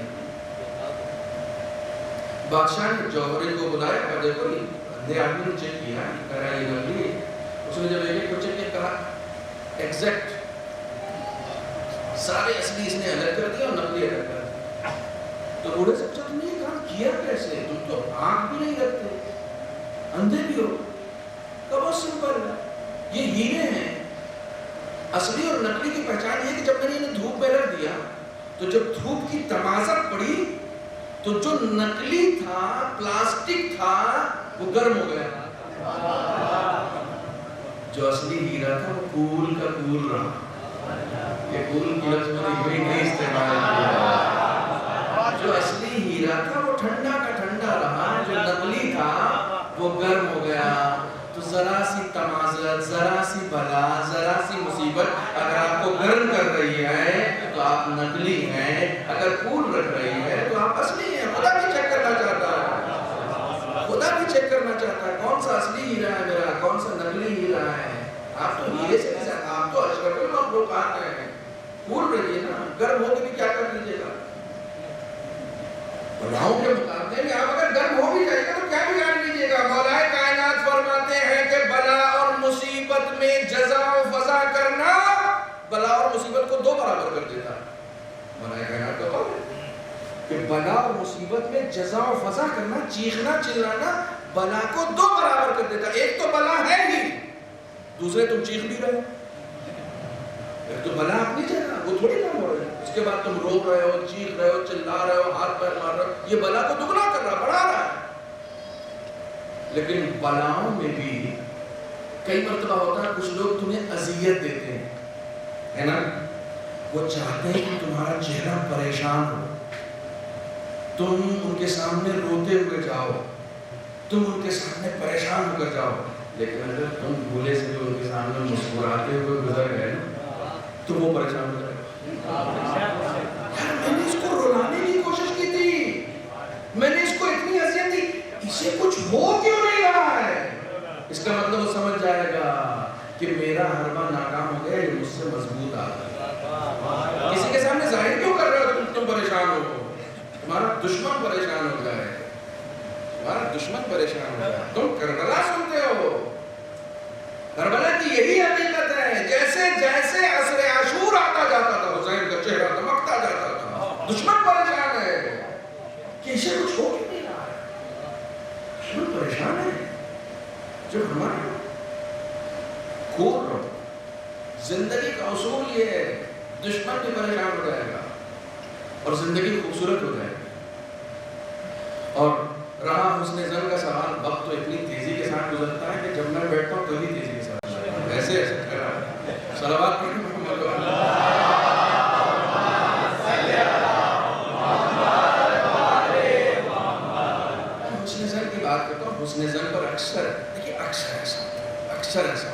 بادشاہ نے جوہری کو بلایا کہ دیکھو یہ آدمی نے چیک کیا کرا یہ نقلی ہے. اس نے جب ایک کو چیک کیا کہا ایگزیکٹ سارے اصلی اس نے الگ کر دیا اور نقلی الگ کر دیا. تو بوڑھے سے پوچھا تم نے یہ کام کیا کیسے؟ تم تو آنکھ بھی نہیں رکھتے, اندھے بھی ہو. کہ بہت سمپل ہے, یہ ہیرے ہیں. اصلی اور نقلی کی پہچان یہ کہ جب میں نے انہیں دھوپ میں رکھ دیا تو جب دھوپ کی تمازت پڑی تو جو نقلی تھا, پلاسٹک تھا, وہ گرم ہو گیا. جو اصلی ہیرا تھا وہ کول کا کول رہا. یہ کول کی لفظ میں نے نہیں استعمال کیا. جو اصلی ہیرا تھا وہ ٹھنڈا کا ٹھنڈا رہا, جو نقلی تھا وہ گرم ہو گیا. تو ذرا سی تمازت, ذرا سی بلا, ذرا سی مصیبت اگر آپ کو گرم کر رہی ہے تو آپ نقلی ہیں, اگر کول رکھ رہی ہے تو آپ اصلی ہیں. خدا بھی چیک کرنا چاہتا ہے, خدا بھی چیک کرنا چاہتا ہے کون سا اصلی ہیرا ہے میرا, کون سا نقلی ہیرا ہے. آپ تو ہیرے سے نہیں جاتا, آپ تو اشرف المخلوقات ہیں. کول رہیے نا, گرم ہو کے بھی کیا کر لیجیے گا. بلاؤں کے مقابلے میں آپ اگر گرم ہو بھی جائے گا تو کیا بگاڑ لیجیے گا. مولا کائنات فرماتے ہیں کہ بلا اور مصیبت میں جزا و فضا کرنا بلا اور مصیبت کو 2 برابر کر دیتا ہے. مولا کائنات کا قول ہے کہ بلا اور مصیبت میں جزا و فضا کرنا, چیخنا چلانا بلا کو 2 برابر کر دیتا ہے. ایک تو بلا ہے ہی, دوسرے تم چیخ بھی رہے. ایک تو بلا اپنی جگہ, وہ تھوڑی کام ہو رہی ہے. اس کے بعد تم رو رہے ہو, چیخ رہے ہو, چلا رہے ہو, ہاتھ پیر مار رہے ہو. یہ بلا کو دگنا کر رہا, بڑھا رہا ہے. لیکن بلاؤں میں بھی کئی مرتبہ ہوتا ہے کچھ لوگ تمہیں اذیت دیتے ہیں, ہے نا. وہ چاہتے ہیں کہ تمہارا چہرہ پریشان ہو, تم ان کے سامنے روتے ہوئے جاؤ, تم ان کے سامنے پریشان ہو کر جاؤ. لیکن اگر تم بھولے سے بھی ان کے سامنے مسکراتے ہوئے گزر گئے تو وہ پریشان ہو جائے. میں نے اس کو رلانے کی کوشش کی تھی, میں نے اس کو اتنی اذیت دی, اسے کچھ ہو کیوں نہیں رہا ہے. اس کا مطلب وہ سمجھ جائے گا کہ میرا حربہ ناکام ہو گیا, یہ مجھ سے مضبوط آ گیا. کسی کے سامنے ظاہر کیوں کر رہے ہو تم پریشان ہو, تمہارا دشمن پریشان ہو جائے, تمہارا دشمن پریشان ہو جائے. تم کربلا سنتے ہو, کربلا کی یہی حقیقت ہے. جیسے جیسے عصر عاشور آتا جاتا تھا حسین کا چہرہ دمکتا جاتا تھا. دشمن پریشان ہے کہ اسے کچھ ہو کیوں نہیں رہا ہے. دشمن پریشان ہے. جو ہمارا کھول رہو, زندگی کا اصول یہ ہے دشمن بھی پریشان ہو جائے گا اور زندگی خوبصورت ہو جائے گی. اور رہا حسن ظن کا سوال, وقت تو اتنی تیزی کے ساتھ گزرتا ہے کہ جب میں بیٹھتا ہوں تبھی تیزی کے ساتھ ایسے ایسے صلوات پڑھیں محمد حسن ظن کی بات کرتا ہوں. حسن ظن پر اکثر دیکھیے اکثر ایسا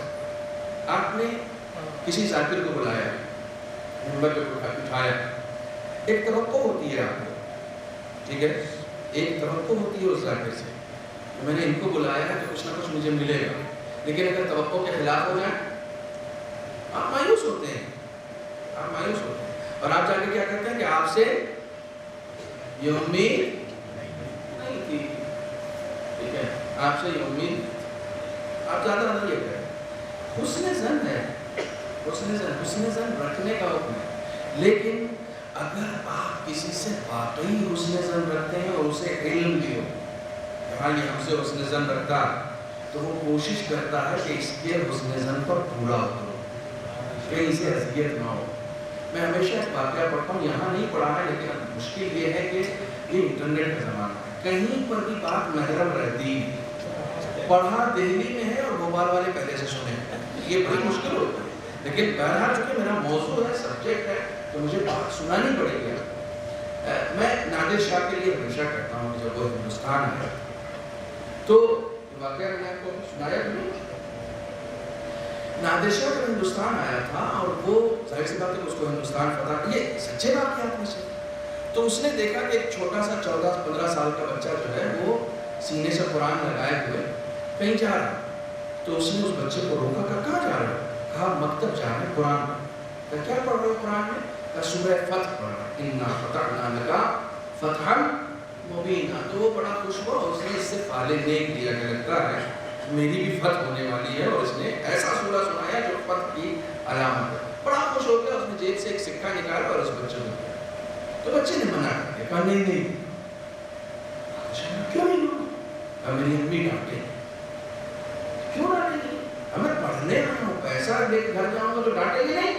آپ نے کسی ذاکر کو بلایا, نمبر پہ اٹھایا, ایک توقع ہوتی ہے آپ کو, ٹھیک ہے, ایک توقع ہوتی ہے اس ذاکر سے. میں نے ان کو بلایا ہے تو کچھ نہ کچھ مجھے ملے گا. لیکن اگر توقع کے خلاف ہو جائے آپ مایوس ہوتے ہیں, آپ مایوس ہوتے ہیں. اور آپ جا کے کیا کرتے ہیں کہ آپ سے یہ امید نہیں تھی, ٹھیک ہے, آپ سے یہ امید, آپ زیادہ نہیں یہ کریں. حسن ظن ہے, حسن ظن رکھنے کا حکم ہے. لیکن اگر آپ کسی سے واقعی حسن ظن رکھتے ہیں اور اسے علم بھی ہو کہ ہاں یہ ہم سے حسن ظن رکھتا ہے, تو وہ کوشش کرتا ہے کہ اس کے حسن ظن پر پورا ہو, کہیں سے اذیت نہ ہو. میں ہمیشہ ایک واقعہ پڑھتا ہوں, یہاں نہیں پڑھا ہے لیکن مشکل یہ ہے کہ یہ انٹرنیٹ کا زمانہ ہے, کہیں پر بھی بات محرم رہتی, پڑھا دہلی میں ہے اور بھوپال والے پہلے سے سنے, یہ بڑی مشکل ہوتی ہے. لیکن بہرحال چونکہ میرا موضوع ہے, سبجیکٹ ہے, تو مجھے بات سنانی پڑے گی. میں نادر شاہ کے لیے ہمیشہ کہتا ہوں کہ جب وہ ہندوستان آیا تو واقعہ میں نے آپ کو سنایا کہ نادر شاہ جب ہندوستان آیا تھا اور وہ ظاہر سی بات ہے کہ اس کو ہندوستان فتح, یہ سچے واقعات میں سے, تو اس نے دیکھا کہ ایک چھوٹا سا 14-15 سال کا بچہ جو ہے وہ سینے سے قرآن لگائے ہوئے کہیں جا رہا، تو اس نے اس بچے کو روکا، کہا کہاں جا رہے ہو؟ کہا مکتب جا رہے ہیں قرآن پڑھ۔ کہا کیا پڑھ رہے ہو قرآن میں؟ کہا سورہ فتح پڑھ رہا ہے، اِنَّا فَتَحْنَا لَكَ فَتْحًا مُبِينًا۔ تو وہ بڑا خوش ہوا، اس نے اس سے فال نیک لیا کہ لگتا ہے میری بھی فتح ہونے والی ہے، اور اس نے ایسا سورہ سنایا جو فتح کی علامت ہے۔ بڑا خوش ہو گیا، اس نے جیب سے ایک سکہ نکالا اور اس بچے کو دیا۔ تو بچے نے منع کر دیا، کہا نہیں نہیں، کیوں نہیں لوں؟ اب میری امی ڈانٹے، کیوں ڈانٹیں گے؟ ہمیں پڑھنے آیا ہوں، پیسہ لے کے گھر جاؤں گا تو ڈانٹیں گے نہیں؟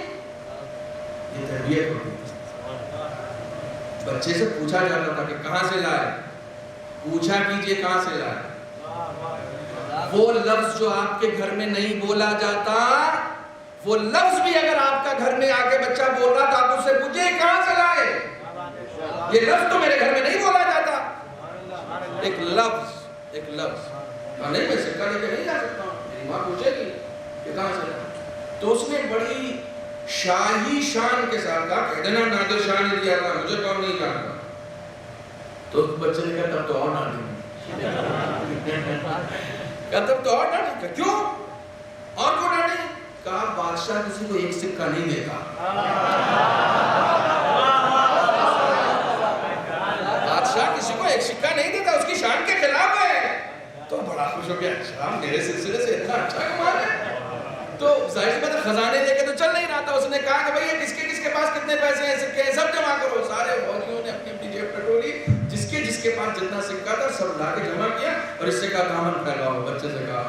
یہ تربیت ہوتی ہے۔ بچے سے پوچھا جاتا تھا کہ کہاں سے لائے، پوچھا کیجئے کہاں سے لائے۔ وہ لفظ جو آپ کے گھر میں نہیں بولا جاتا، وہ لفظ بھی اگر آپ کا گھر میں آ کے بچہ بول رہا تو آپ اس سے پوچھیں کہاں سے لائے، یہ لفظ تو میرے گھر میں نہیں بولا جاتا۔ ایک لفظ نہیں، میں سکہ لے کے نہیں جا سکتا ہوں، میری ماں پوچھے گی کہ کہاں سے لائے۔ تو اس نے بڑی شاہی شان کے ساتھ کہا کہ دینا نادر شاہ نے دیا تھا، مجھے کون نہیں جانتا۔ تو بچے نے کہا تب تو اور ڈانٹیں گے، کہا تب تو اور ڈانٹیں گے، کیوں اور کیوں ڈانٹیں؟ کہا بادشاہ کسی کو ایک سکہ نہیں دیتا، بادشاہ کسی کو ایک سکہ نہیں دیتا، اس کی شان کے خلاف ہے۔ تو بڑا خوش ہو گیا، اچھا میرے سلسلے سے اتنا اچھا کمال ہے۔ تو ظاہر سی بات ہے خزانے لے کے تو چل نہیں رہا تھا، اس نے کہا کہ بھئی کس کے پاس کتنے پیسے ہیں، سکے ہیں، سب جمع کرو۔ سارے فوجیوں نے اپنی اپنی جیب ٹٹولی، جس کے پاس جتنا سکہ تھا سب لا کے جمع کیا، اور اس سے کہا دامن پھیلاؤ، بچے سے کہا،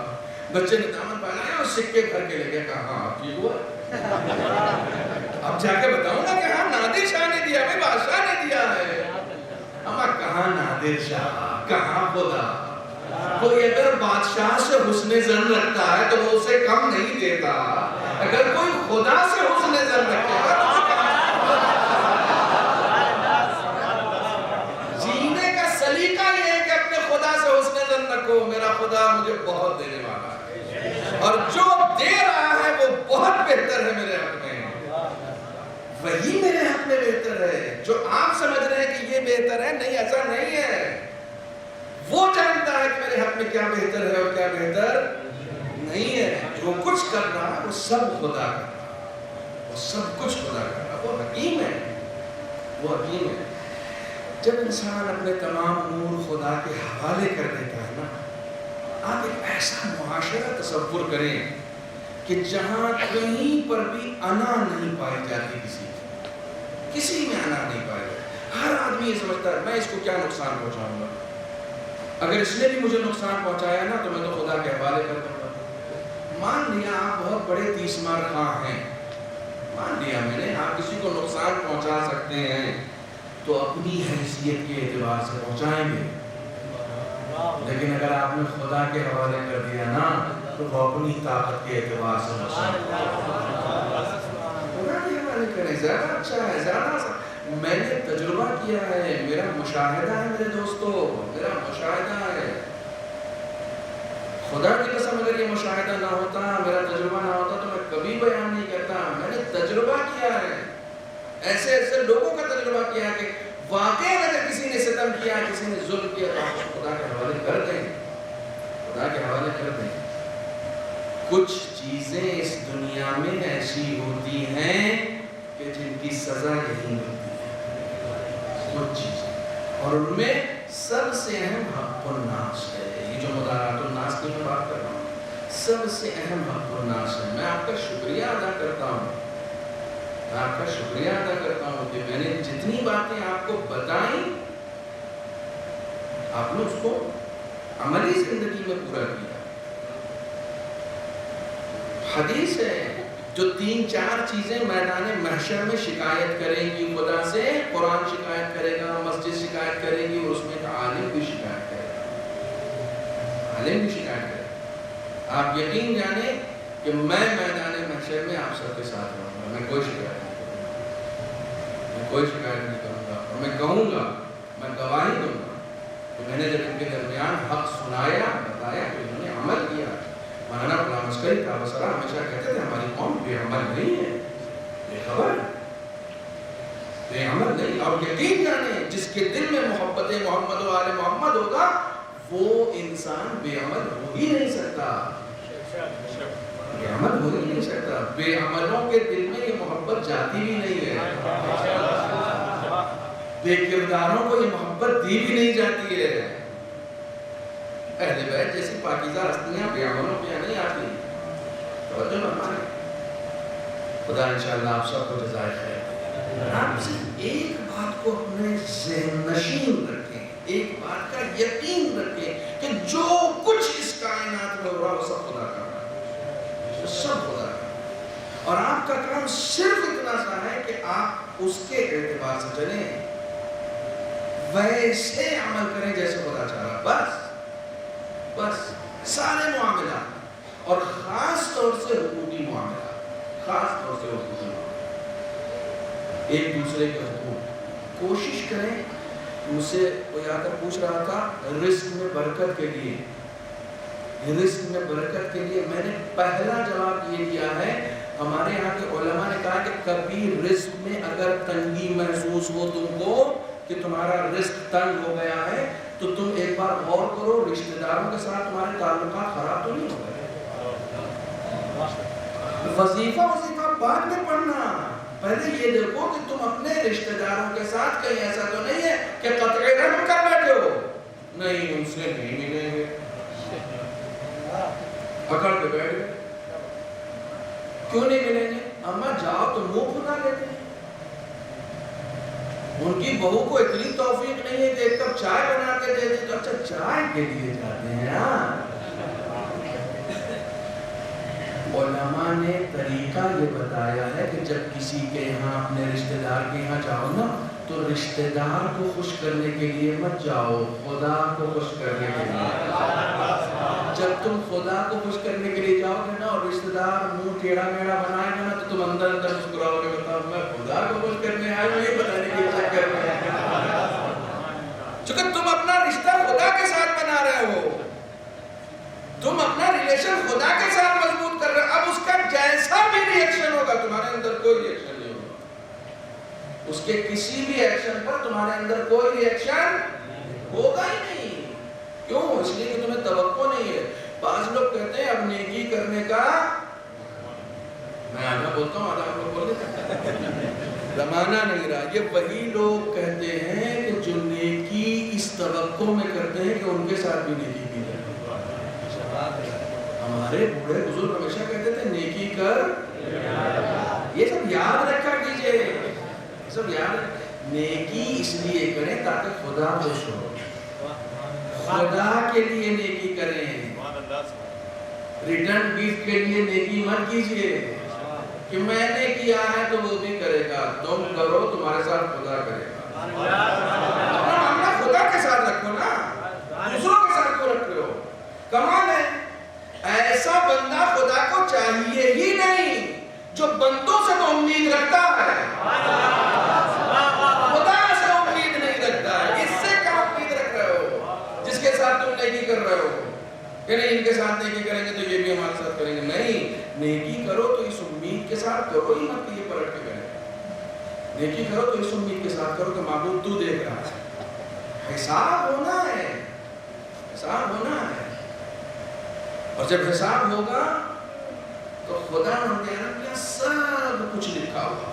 بچے نے دامن پھیلایا اور سکے بھر کے لے گیا، کہا ہاں ٹھیک ہوا، اب جا کے بتاؤں گا کہ ہاں نادر شاہ نے دیا، بھائی بادشاہ نے دیا ہے۔ اما کہاں نادر شاہ، کہاں خدا؟ کوئی اگر بادشاہ سے حسن ظن رکھتا ہے تو وہ اسے کم نہیں دیتا، اگر کوئی خدا سے حسن ظن رکھے گا تو جینے کا سلیقہ یہ ہے کہ اپنے خدا سے حسن ظن رکھو، میرا خدا مجھے بہت دینے والا ہے، اور جو دے رہا ہے وہ بہت بہتر ہے میرے حق میں، وہی میرے حق میں بہتر ہے۔ جو آپ سمجھ رہے ہیں کہ یہ بہتر ہے، نہیں ایسا نہیں ہے، وہ جانتا ہے کہ میرے حق میں کیا بہتر ہے اور کیا بہتر نہیں ہے۔ جو کچھ کر رہا ہے وہ سب خدا کر رہا ہے، وہ سب کچھ خدا کر رہا ہے، وہ حکیم ہے، وہ حکیم ہے۔ جب انسان اپنے تمام امور خدا کے حوالے کر دیتا ہے نا، آپ ایک ایسا معاشرہ تصور کریں کہ جہاں کہیں پر بھی انا نہیں پائی جاتی، کسی میں انا نہیں پائی جاتی۔ ہر آدمی یہ سمجھتا ہے میں اس کو کیا نقصان پہنچاؤں گا، اگر اس نے بھی مجھے نقصان پہنچایا نا تو میں تو خدا کے حوالے کر دوں گا۔ مان لیا آپ بہت بڑے تیسمار خواہ ہیں، مان لیا میں نے، آپ کسی کو نقصان پہنچا سکتے ہیں تو اپنی حیثیت کے اعتبار سے پہنچائیں گے، لیکن اگر آپ نے خدا کے حوالے کر دیا نا تو وہ اپنی طاقت کے اعتبار سے نقصان خدا کے حوالے کریں، زیادہ اچھا ہے، زیادہ میں نے تجربہ کیا ہے، میرا مشاہدہ ہے میرے دوستو، میرا مشاہدہ ہے۔ خدا کی قسم اگر یہ مشاہدہ نہ ہوتا، میرا تجربہ نہ ہوتا تو میں کبھی بیان نہیں کرتا۔ میں نے تجربہ کیا ہے، ایسے ایسے لوگوں کا تجربہ کیا ہے کہ واقعی اگر کسی نے ستم کیا، کسی نے ظلم کیا تو آپ کو خدا کے حوالے کر دیں، خدا کے حوالے کر دیں۔ کچھ چیزیں اس دنیا میں ایسی ہوتی ہیں کہ جن کی سزا یہی ہوتی ہے، کچھ چیزیں، اور ان میں سب سے اہم حق الناس ہے۔ یہ جو مدارات الناس کی میں بات کر رہا ہوں، سب سے اہم حق الناس ہے۔ میں آپ کا شکریہ ادا کرتا ہوں، میں آپ کا شکریہ ادا کرتا ہوں کہ میں نے جتنی باتیں آپ کو بتائیں آپ نے اس کو عملی زندگی میں پورا کیا۔ حدیث ہے جو 3-4 چیزیں میدان محشر میں شکایت کریں گی خدا سے، قرآن شکایت کرے گا، مسجد شکایت کرے گی، اور اس میں عالم بھی شکایت کرے گا، عالم بھی شکایت کرے گا۔ آپ یقین جانیں کہ میں میدان محشر میں آپ سب کے ساتھ رہوں گا، میں کوئی شکایت نہیں کروں گا، میں کوئی شکایت نہیں کروں گا، اور میں کہوں گا، میں گواہی دوں گا کہ میں نے جب ان کے درمیان حق سنایا، بتایا تو انہوں نے عمل کیا۔ مولانا غلام عسکری تابصرہ ہمیشہ کہتے تھے ہماری قوم بے عمل نہیں ہے، بے خبر ہے، بے عمل نہیں۔ اور یقین جانیں جس کے دل میں محبت محمد و آل محمد ہوگا وہ انسان بے عمل ہو ہی نہیں سکتا، بے عمل ہو ہی نہیں سکتا، بے عملوں کے دل میں یہ محبت جاتی بھی نہیں ہے، بے کرداروں کو یہ محبت دی بھی نہیں جاتی ہے۔ اہل بیت جیسی پاکیزہ ہستیاں بے عملوں پہ نہیں آتی۔ توجہ فرمائیں۔ خدا انشاءاللہ آپ سب کو جزائے خیر۔ آپ صرف ایک بات کو اپنے ذہن نشین رکھیں، ایک بات کا یقین رکھیں کہ جو کچھ اس کائنات میں ہو رہا وہ سب خدا کا ہے، سب خدا کا ہے، اور آپ کا کام صرف اتنا سا ہے کہ آپ اس کے اعتبار سے چلیں، ویسے عمل کریں جیسے خدا چاہ رہا، بس سارے معاملات، اور خاص طور سے حقوقی معاملات، خاص طور سے حقوقی معاملات، ایک دوسرے کے حقوق کوشش کریں۔ مجھ سے کوئی آ کر پوچھ رہا تھا رزق میں برکت کے لیے، رزق میں برکت کے لیے میں نے پہلا جواب یہ دیا ہے، ہمارے یہاں کے علماء نے کہا کہ کبھی رزق میں اگر تنگی محسوس ہو تم کو کہ تمہارا رزق تنگ ہو گیا ہے تو تم ایک بار غور کرو رشتہ داروں کے ساتھ تمہارے تعلقات خراب تو نہیں ہو گئے۔ وظیفہ بعد میں پڑھنا، پہلے یہ دیکھو کہ تم اپنے رشتہ داروں کے ساتھ کہیں ایسا تو نہیں ہے کہ قطع رحم کر بیٹھے ہو، نہیں ان سے نہیں ملیں گے، پکڑ کے بیٹھ گئے، کیوں نہیں ملیں گے؟ اما جاؤ تو منہ پھلا لیتے ہیں، ان کی بہو کو اتنی توفیق نہیں ہے کہ ایک کپ چائے بنا کے دے دیں تو اچھا چائے کے لیے جاتے ہیں۔ علماء نے طریقہ یہ بتایا ہے کہ جب کسی کے یہاں اپنے رشتہ دار کے یہاں جاؤ نا تو رشتہ دار کو خوش کرنے کے لیے مت جاؤ، خدا کو خوش کرنے کے لیے۔ جب تم خدا کو خوش کرنے کے لیے جاؤ گے نا اور رشتہ دار منہ ٹیڑھا میڑھا بنائے گا نا تو تم اندر اندر مسکراؤ گے، بتاؤ میں خدا کو خوش کرنے آیا ہوں یہ بتانے کے چکر میں، چونکہ تم اپنا رشتہ خدا کے ساتھ بنا رہے ہو، تم اپنا ریلیشن خدا کے ساتھ مضبوط کر رہے ہو، اب اس کا جیسا بھی ری ایکشن ہوگا تمہارے اندر کوئی ری ایکشن نہیں ہوگا، اس کے کسی بھی ایکشن پر تمہارے اندر کوئی ری ایکشن ہوگا ہی نہیں۔ کیوں؟ اس لیے کہ تمہیں توقع نہیں ہے۔ بعض لوگ کہتے ہیں اب نیکی کرنے کا، میں آدھا بولتا ہوں آدھا آپ لوگ بول دیتے زمانہ نہیں رہا، یہ وہی لوگ کہتے ہیں کہ جو نیکی اس توقع میں کرتے ہیں کہ ان کے ساتھ بھی نیکی کی جائے۔ ہمارے بوڑھے بزرگ ہمیشہ کہتے تھے نیکی کر، یہ سب یاد رکھا کیجئے، یہ سب یاد، نیکی اس لیے کریں تاکہ خدا خوش ہو، خدا کے لیے نیکی کریں، ریٹرن گفٹ کے لیے نیکی مت کیجئے کہ میں نے کیا ہے تو وہ بھی کرے گا، تم کرو تمہارے ساتھ خدا کرے گا۔ اپنا معاملہ خدا کے ساتھ رکھو نا، دوسروں کے ساتھ کیوں رکھ رہے ہو؟ کمال ہے، ایسا بندہ خدا کو چاہیے ہی نہیں جو بندوں سے تو امید رکھتا ہے، خدا سے امید نہیں رکھتا ہے۔ اس سے کیا امید رکھ رہے ہو جس کے ساتھ تم نیکی کر رہے ہو کہ نہیں ان کے ساتھ نیکی کریں گے تو یہ بھی ہمارے ساتھ کریں گے؟ نہیں، نیکی کرو تو اس امید کے ساتھ کرو ہی مت کہ یہ پلٹ کے کریں، نیکی کرو تو اس امید کے ساتھ کرو کہ معبود تو دیکھ رہا ہے، حساب ہونا ہے، حساب ہونا ہے، اور جب حساب ہوگا تو خدا نے سب کچھ لکھا ہوا،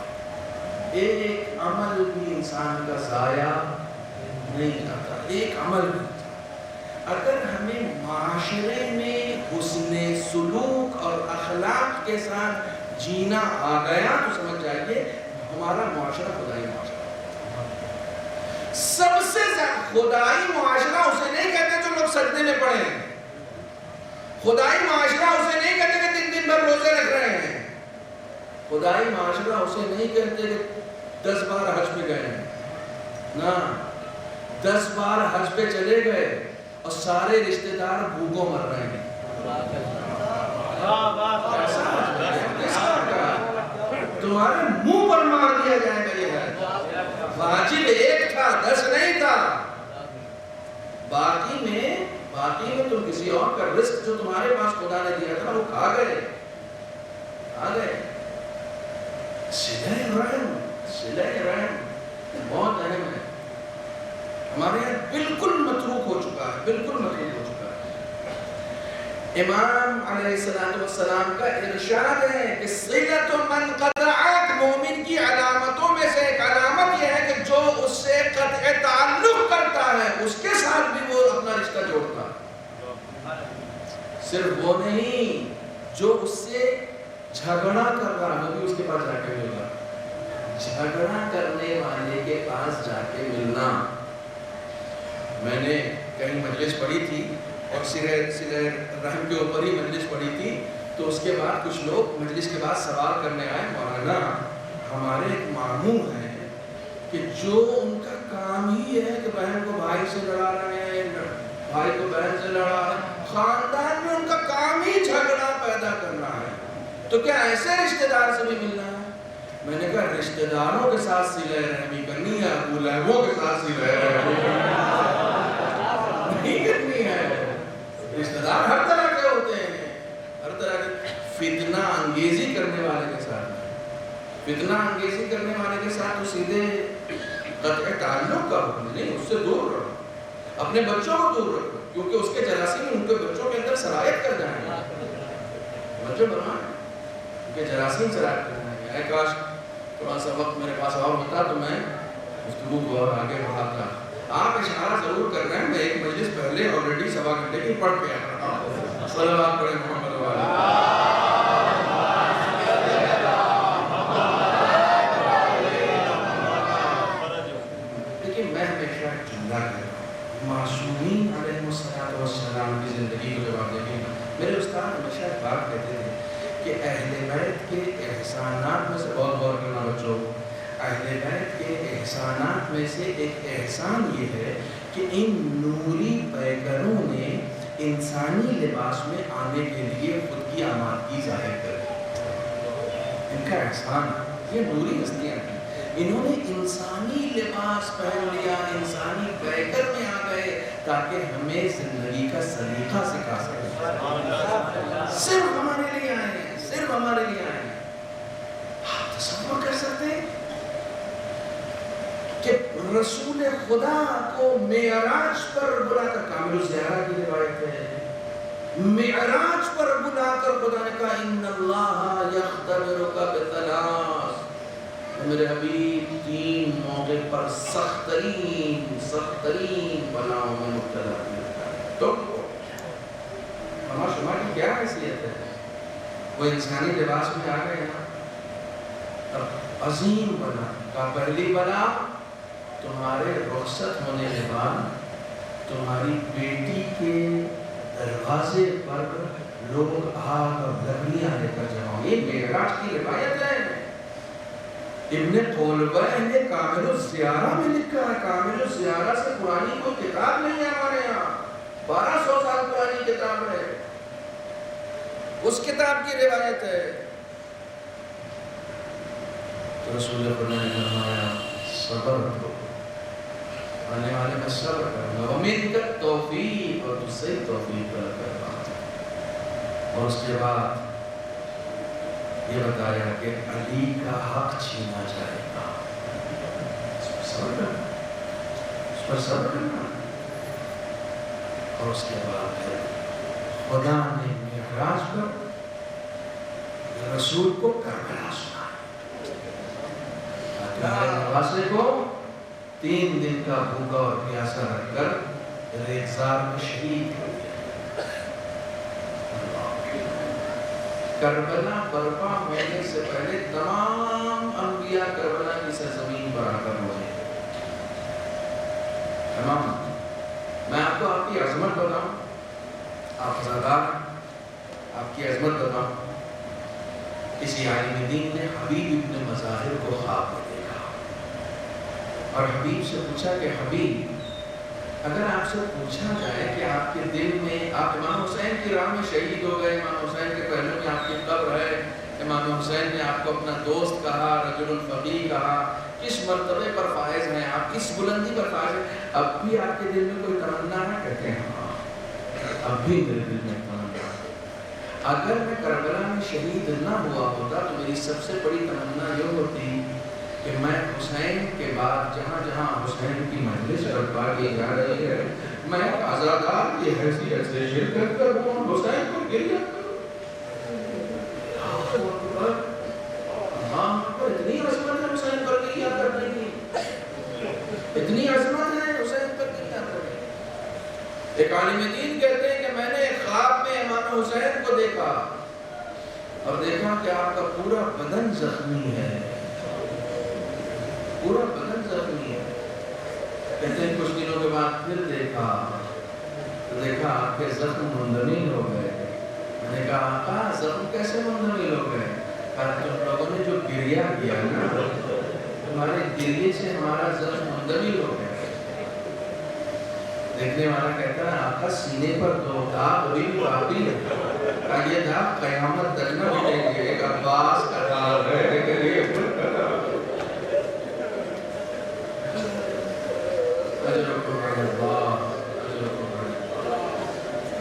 ایک عمل بھی انسان کا ضائع نہیں جاتا، ایک عمل بھی۔ اگر ہمیں معاشرے میں حسن سلوک اور اخلاق کے ساتھ جینا آ گیا تو سمجھ جائیے ہمارا معاشرہ خدائی معاشرہ، سب سے زیادہ خدائی معاشرہ اسے نہیں کہتے جو لوگ سجدے میں پڑے ہیں، خدائی معاشرہ اسے نہیں کہتے کہ دن دن بھر روزے رکھ رہے ہیں، خدائی معاشرہ اسے نہیں کہتے کہ 10 بار حج پہ گئے ہیں، نہ 10 بار حج پہ چلے گئے اور سارے رشتہ دار بھوکوں مر رہے ہیں۔ تمہارے منہ پر مار دیا جائے گا یہ ہے، واجب ایک تھا 10 نہیں تھا، باقی میں تم کسی اور کا رزق جو تمہارے پاس خدا نے دیا تھا وہ کھا گئے۔ صلہ رحم بہت اہم ہے، ہمارے یہاں بالکل متروک ہو چکا ہے، بالکل متروک امام علیہ السلام کا ارشاد ہے کہ صلۃ من قطعت، مومن کی علامتوں میں سے ایک علامت یہ ہے کہ جو اس سے قطع تعلق کرتا ہے اس کے ساتھ بھی وہ اپنا رشتہ جوڑتا ہے۔ صرف وہ نہیں، جو اس سے جھگڑا کر رہا ہے وہ بھی اس کے پاس جا کے ملنا، جھگڑا کرنے والے کے پاس جا کے ملنا۔ میں نے کہیں مجلس پڑھی تھی اور صلہ رحم کے اوپر ہی مجلس پڑھی تھی، تو اس کے بعد کچھ لوگ مجلس کے بعد سوال کرنے آئے، مولانا ہمارے ایک ماموں ہیں کہ جو ان کا کام ہی ہے کہ بہن کو بھائی سے لڑا رہے ہیں، بھائی کو بہن سے لڑا رہے ہیں، خاندان میں ان کا کام ہی جھگڑا پیدا کرنا ہے، تو کیا ایسے رشتہ دار سے بھی ملنا ہے؟ میں نے کہا رشتہ داروں کے ساتھ صلہ رحمی کرنی ہے، ابو لہبوں کے ساتھ صلہ رحمی نہیں کرنی ہے۔ رشتہ دار ہر طرح کے ہوتے ہیں، ہر طرح کے، فتنہ انگیزی کرنے والے کے ساتھ، فتنہ انگیزی کرنے والے کے ساتھ تو سیدھے قطع تعلق کا حکم نہیں، اس سے دور رہو، اپنے بچوں کو دور رکھو، کیونکہ اس کے جراثیم ان کے بچوں کے اندر سرایت کر جائیں گے، بچوں برمائیں ان کے جراثیم سرایت کر جائیں گے۔ اے کاش تھوڑا سا وقت میرے پاس اور ہوتا تو میں گفتگو کو اور آگے بڑھاتا۔ آپ اشارہ ضرور کر رہے ہیں، میں ایک مجلس پہلے آلریڈی سوا گھنٹے کی پڑھ کے آ رہا ہوں۔ صلوات پڑھیں محمد والے۔ لیکن میں ہمیشہ ایک جملہ کہتا ہوں، معصومین علیہ السلام کی زندگی کو جب آپ دیکھیں گے، میرے استاد ہمیشہ ایک بات کہتے تھے کہ اہل بیت کے احسانات میں سے، بہت غور کرنا بچوں، اہل بیت کے احسانات میں سے ایک احسان یہ ہے کہ ان نوری پیکروں نے انسانی لباس میں آنے کے لیے خود کی آمادگی ظاہر کر دی۔ ان کا احسان، یہ نوری ہستیاں تھیں، انہوں نے انسانی لباس پہن لیا، انسانی پیکر میں آ گئے تاکہ ہمیں زندگی کا سلیقہ سکھا سکیں۔ صرف ہمارے لیے آئے ہیں، صرف ہمارے لیے آئے ہیں۔ آپ تصور کر سکتے ہیں کہ رسول خدا کو معراج پر بلا کر، کامل الزیارہ کی روایت ہے، معراج پر بلا کر خدا نے کہا ان اللہ یختبرک بثلاث، میرے حبیب تین موقع پر سخت ترین بلاؤں میں مبتلا کیا۔ تو ہمارا شمار کی کیا حیثیت ہے؟ وہ انسانی لباس میں آ گئے نا، اب عظیم بلا کا پہلی بلا، تمہارے رخصت ہونے کے بعد تمہاری بیٹی کے دروازے پر لوگ آگ اور لکڑیاں لے کر جمع ہوں۔ یہ معراج کی روایت ہے۔ ابن قولبہ نے کامل الزیارہ میں لکھا ہے، کامل الزیارہ سے پرانی کوئی کتاب نہیں ہے ہمارے یہاں، 1200 سال پرانی کتاب ہے، اس کتاب کی روایت ہے۔ تو رسول خدا نے فرمایا صبر کرو، آنے والے میں صبر کروں گا، امید کا توفیق، اور تجھ سے توفیق طلب کر رہا ہوں۔ اور اس کے بعد یہ بتایا کہ علی کا حق چھینا جائے گا، اس پر صبر کرنا، اس پر صبر کرنا۔ اور اس کے بعد پھر خدا نے معراج پر رسول کو کربلا سنا، نواسے کو 3 دن کا بھوکا اور پیاسا رکھ کر ریگزار میں شہید کر دیا۔ کربلا برپا ہونے سے پہلے تمام انبیاء کربلا کی سرزمین پر آ کر ہوئے، تمام۔ میں آپ کو آپ کی عظمت بتاؤں، آپ زادار آپ کی عظمت بتاؤں، کسی عالم دین نے حبیب ابن مظاہر کو خواب میں دیکھا اور حبیب سے پوچھا کہ حبیب، اگر آپ سے پوچھا جائے کہ آپ کے دل میں، آپ امام حسین کی راہ میں شہید ہو گئے، امام حسین کے پہلو میں آپ کی قبر ہے، امام حسین نے آپ کو اپنا دوست کہا، رجل الفقیہ کہا، کس مرتبے پر فائز ہیں آپ، کس بلندی پر فائز ہیں، اب بھی آپ کے دل میں کوئی تمنا ہے؟ کہتے ہیں ہاں، اب بھی میرے دل میں تمنا ہے۔ اگر میں کربلا میں شہید نہ ہوا ہوتا تو میری سب سے بڑی تمنا یہ ہوتی کہ میں حسین کے بعد جہاں جہاں حسین کی مجلس برپا کی جا رہی ہے میں آزادار کی حیثیت سے شرکت کروں حسین پر گریہ کروں. ہاں اتنی عظمت ہے حسین پر گریہ کرنے کی, اتنی عظمت ہے حسین پر گریہ کرنے کی. ایک عالم دین کہتے ہیں کہ میں نے خواب میں امام حسین کو دیکھا اور دیکھا کہ آپ کا پورا بدن زخمی ہے, پورا بدن زخمی ہے. کہتے ہیں کچھ دنوں کے بعد پھر دیکھا تو دیکھا آپ کے زخم مندمل ہو گئے. میں نے کہا آقا زخم کیسے مندمل ہو گئے؟ کہا تم لوگوں نے جو گریہ کیا نا, تمہارے گریے سے ہمارا زخم مندمل ہو گیا. دیکھنے والا کہتا ہے آقا سینے پر 2 داغ ابھی بھی باقی ہے. کہا یہ داغ قیامت تک نہ مٹیں گے, ایک عباس کا داغ ہے, لیکن یہ خود کا داغ ہے.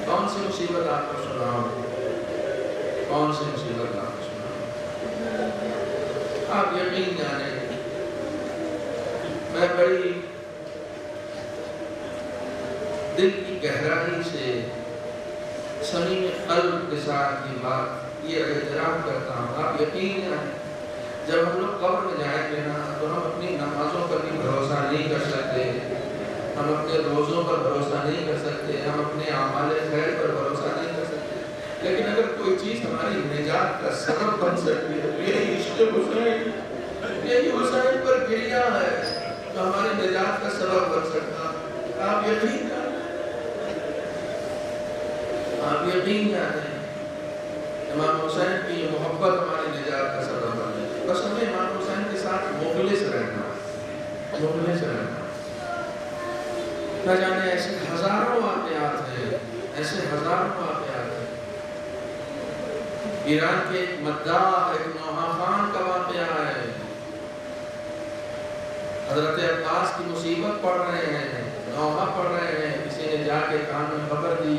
کون سی مصیبت آپ کو سناؤں, کون سی مصیبت آپ کو سناؤں. آپ یقین جانیں میں بڑی دل کی گہرائی سے صمیم قلب کے ساتھ یہ بات یہ اعتراف کرتا ہوں. آپ یقین جانیں جب ہم لوگ قبر میں جائیں گے نا تو ہم اپنی نمازوں پر بھی بھروسہ نہیں کر سکتے, ہم اپنے روزوں پر بھروسہ نہیں کر سکتے, ہم اپنے اعمال خیر پر بھروسہ نہیں کر سکتے. لیکن اگر کوئی چیز ہماری نجات کا سبب بن سکتی ہے, یہی عشق حسین, یہی حسین پر گریہ ہے تو ہماری نجات کا سبب بن سکتا. آپ یقین جانیں, آپ یقین جانیں امام حسین کی یہ محبت ہماری نجات کا سبب بن جائے. بس ہمیں امام حسین کے ساتھ مخلص رہنا, مخلص رہنا. نہ جانے ایسے ہزاروں واقعات ہیں, ایسے ہزاروں واقعات ہیں. ایران کے ایک مداح ایک نوحہ خان کا واقعہ ہے. حضرت عباس کی مصیبت پڑھ رہے ہیں, نوحہ پڑھ رہے ہیں, کسی نے جا کے کان میں خبر دی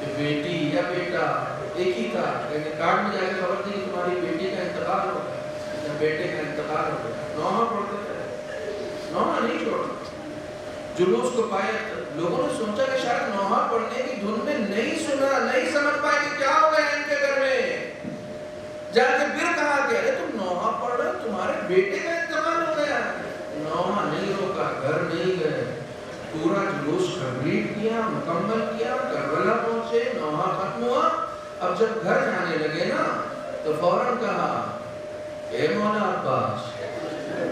کہ بیٹی یا بیٹا ایک ہی تھا, لیکن کارڈ میں جا کے خبر دی کہ تمہاری بیٹی کا انتقال ہو گیا یا بیٹے کا انتقال ہو گیا. نوحہ پڑھتے تھے, نوحہ نہیں چھوڑتے. جلوس کو پائے لوگوں نے سوچا کہ شاید نوحہ پڑھنے کی دھن میں نہیں سنا, نہیں سمجھ پائے کہ کیا ہو گیا ان کے گھر میں. جا کے پھر کہا کہ ارے تم نوحہ پڑھ رہے, تمہارے بیٹے کا انتقال ہو گیا. نوحہ نہیں روکا, گھر نہیں گئے, پورا جلوس کمپلیٹ کیا, مکمل کیا, کربلا پہنچے, نوحہ ختم ہوا. اب جب گھر جانے لگے نا تو فوراً کہا اے مولا عباس,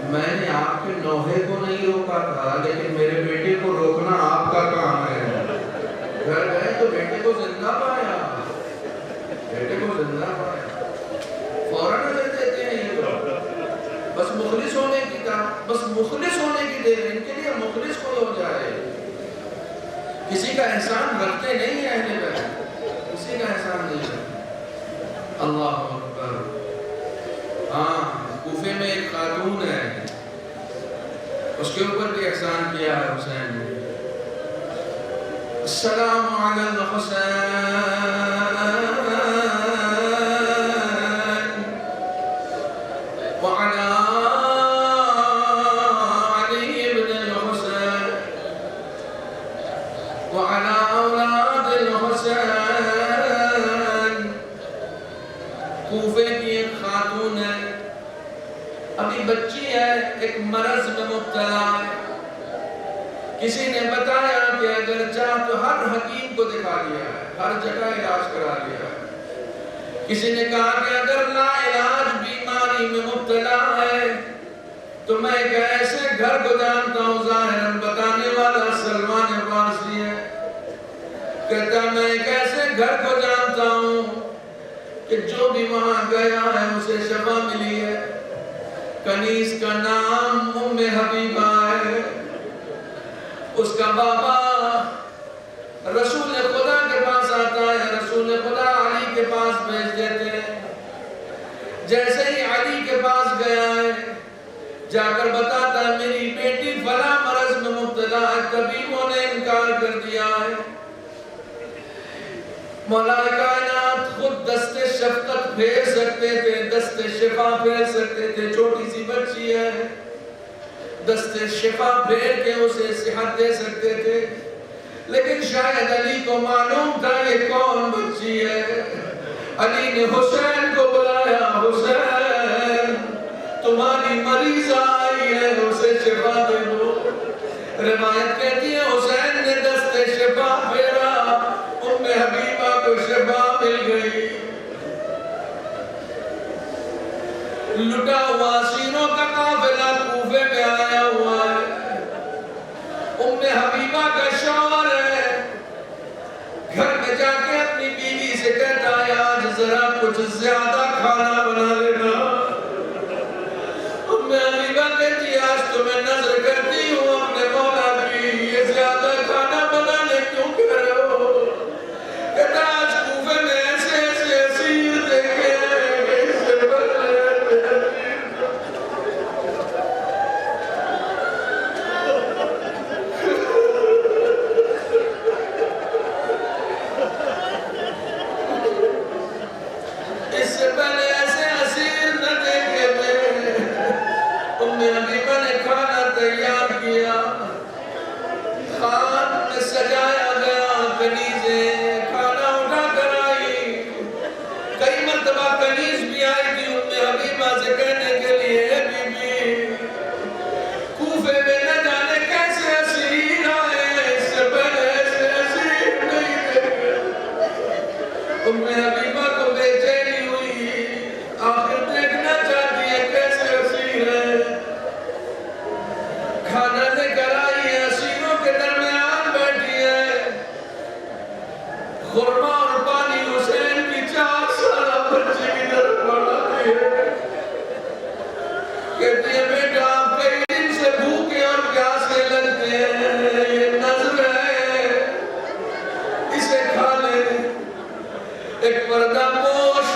میں نے آپ کے نوحے کو نہیں روکا تھا, لیکن میرے بیٹے کو روکنا آپ کا کام ہے. گھر گئے تو بیٹے کو زندہ پایا, بیٹے کو زندہ پایا. فوراً نظر دیتے ہیں یہ تو بس مخلص ہونے کی تھا, بس مخلص ہونے کی دیر. ان کے لیے مخلص کوئی ہو جائے, کسی کا احسان رکھتے نہیں ہیں اہل بیت, کسی کا احسان نہیں رکھتے. اللہ اکبر. ہاں کوفے میں ایک خاتون ہے, اس کے اوپر بھی احسان کیا ہے حسین نے. السلام علی الحسین وعلی علی ابن الحسین وعلی اولاد الحسین. کوفے کی ایک خاتون ہے, ابھی بچی ہے, ایک مرض میں مبتلا ہے. کسی نے بتایا کہ اگر چاہ تو ہر حکیم کو دکھا لیا ہے, ہر جگہ علاج کرا لیا ہے. کسی نے کہا کہ اگر لا علاج بیماری میں مبتلا ہے تو میں ایک ایسے گھر کو جانتا ہوں, ظاہراً بتانے والا سلمان فارسی ہے. کہتا میں ایک ایسے گھر کو جانتا ہوں کہ جو بھی وہاں گیا ہے اسے شفا ملی ہے. کنیز کا نام ام حبیبہ ہے. اس کا بابا رسول خدا کے پاس آتا ہے, رسول خدا علی کے پاس بھیج دیتے ہیں. جیسے ہی علی کے پاس گیا ہے, جا کر بتاتا ہے میری بیٹی فلاں مرض میں مبتلا ہے. طبیبوں نے انکار کر دیا ہے. مولا کائنات خود دست شفقت پھیر سکتے تھے, دست شفا پھیر سکتے تھے. چھوٹی سی بچی ہے, دست شفا پھیر کے اسے صحت دے سکتے تھے, لیکن شاید علی کو معلوم تھا یہ کون بچی ہے. علی نے حسین کو بلایا. حسین تمہاری مریضہ آئی ہے, اسے شفا دے دو. روایت کہتی ہے حسین نے دست شفا پھیرا, ام حبیبہ کو شفا مل گئی. لٹا ہوا اسیروں کا قافلہ کوفے میں آیا ہوا ہے. ام حبیبہ کا شوہر ہے, گھر میں جا کے اپنی بیوی سے کہتا ہے آج ذرا کچھ زیادہ کھانا بنا لینا. ام حبیبہ کہتی ہے آج تو میں نظر کرتی ہوں اپنے مولا کی, یہ زیادہ کھانا بنانے کیوں کہہ رہے ہو؟ کہتا آج کوفے میں ایسے ایسے اسیر دیکھے ہیں, اس سے بدلے سجایا گیا کنیزیں, کھانا اٹھا کر آئی. کئی مرتبہ کنیز بھی آئی تھی ام حبیبہ سے کہنے کے لیے بی بی کوفے میں نہ جانے کیسے اسیر آئے, اس سے پہلے ایسے اسیر نہیں دیکھے. ام حبیبہ کو بے چینی ہوئی, آخر دیکھنا چاہتی ہے کیسے اسیر ہے. کھانا لے کر آئی ہے, اسیروں کے درمیان خورما اور پانی حسین کی 4 سالہ بچی کی طرف بڑھاتی ہے. کہتی ہے بیٹا آپ کئی دن سے بھوکے اور پیاسے لگتے ہیں, یہ نظر ہے اسے کھا لیں. ایک پردہ پوش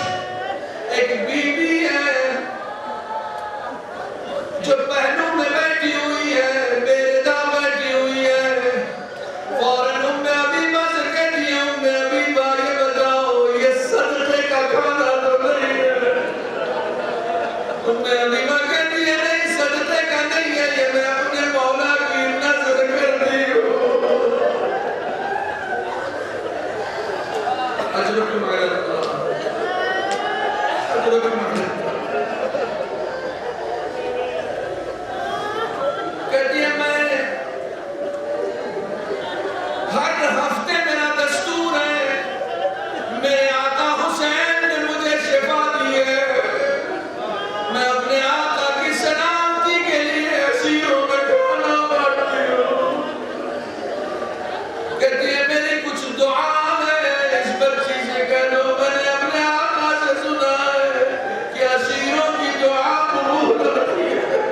ایک بیوی ہے جو پہلو میں بیٹھی ہوئی ہے, بیردہ بیٹھی ہوئی ہے. فوراً ام حبیبہ سے کہتی ہے ام حبیبہ یہ بتاؤ یہ صدقے کا کھانا تو نہیں ہے؟ ام حبیبہ کہتی ہے نہیں صدقے کا نہیں ہے, یہ میں اپنے مولا کی نظر کرتی ہوں. اجرکم علی اللہ, اجرکم علی اللہ. کہتی ہے میں ہر ہفتے میرا دستور ہے, میرے آقا حسین نے مجھے شفا دی ہے, میں اپنے آقا کی سلامتی کے لیے اسیروں میں کھانا بانٹتی ہوں. کہتی ہے میری کچھ دعا ہے, اس بچی سے کہہ دو میں نے اپنے آقا سے سنا ہے کہ اسیروں کی دعا قبول ہوتی ہے.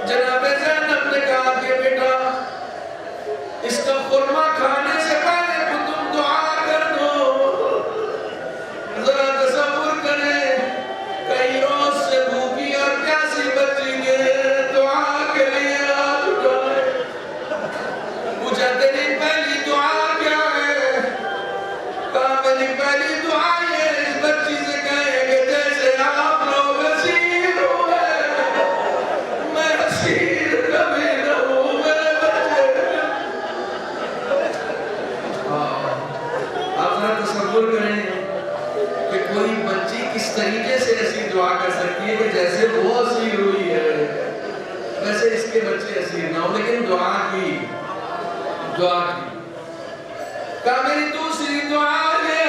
جناب زینب نے کہا کہ بیٹا اس کا خورما کھانے سے پہلے تو تم دعا کر دو. ذرا تصور کریں کئی روز سے بھوکی اور پیاسی بچی نے دعا کے لیے ہاتھ اٹھائے. پوچھا تیری پہلی دعا کیا ہے؟ کہا میری پہلی دعا یہ اس بچی سے کہیں کہ جیسے آپ لوگ اسیر ہوئے میں اسیر کبھی نہ ہوں میرے بچے. آپ ذرا تصور کریں کہ کوئی بچی کس طریقے سے ایسی دعا کر سکتی ہے کہ جیسے وہ اسیر ہوئی ہے ویسے اس کے بچے اسیر نہ ہو, لیکن دعا کی. کہا میری دوسری دعا یہ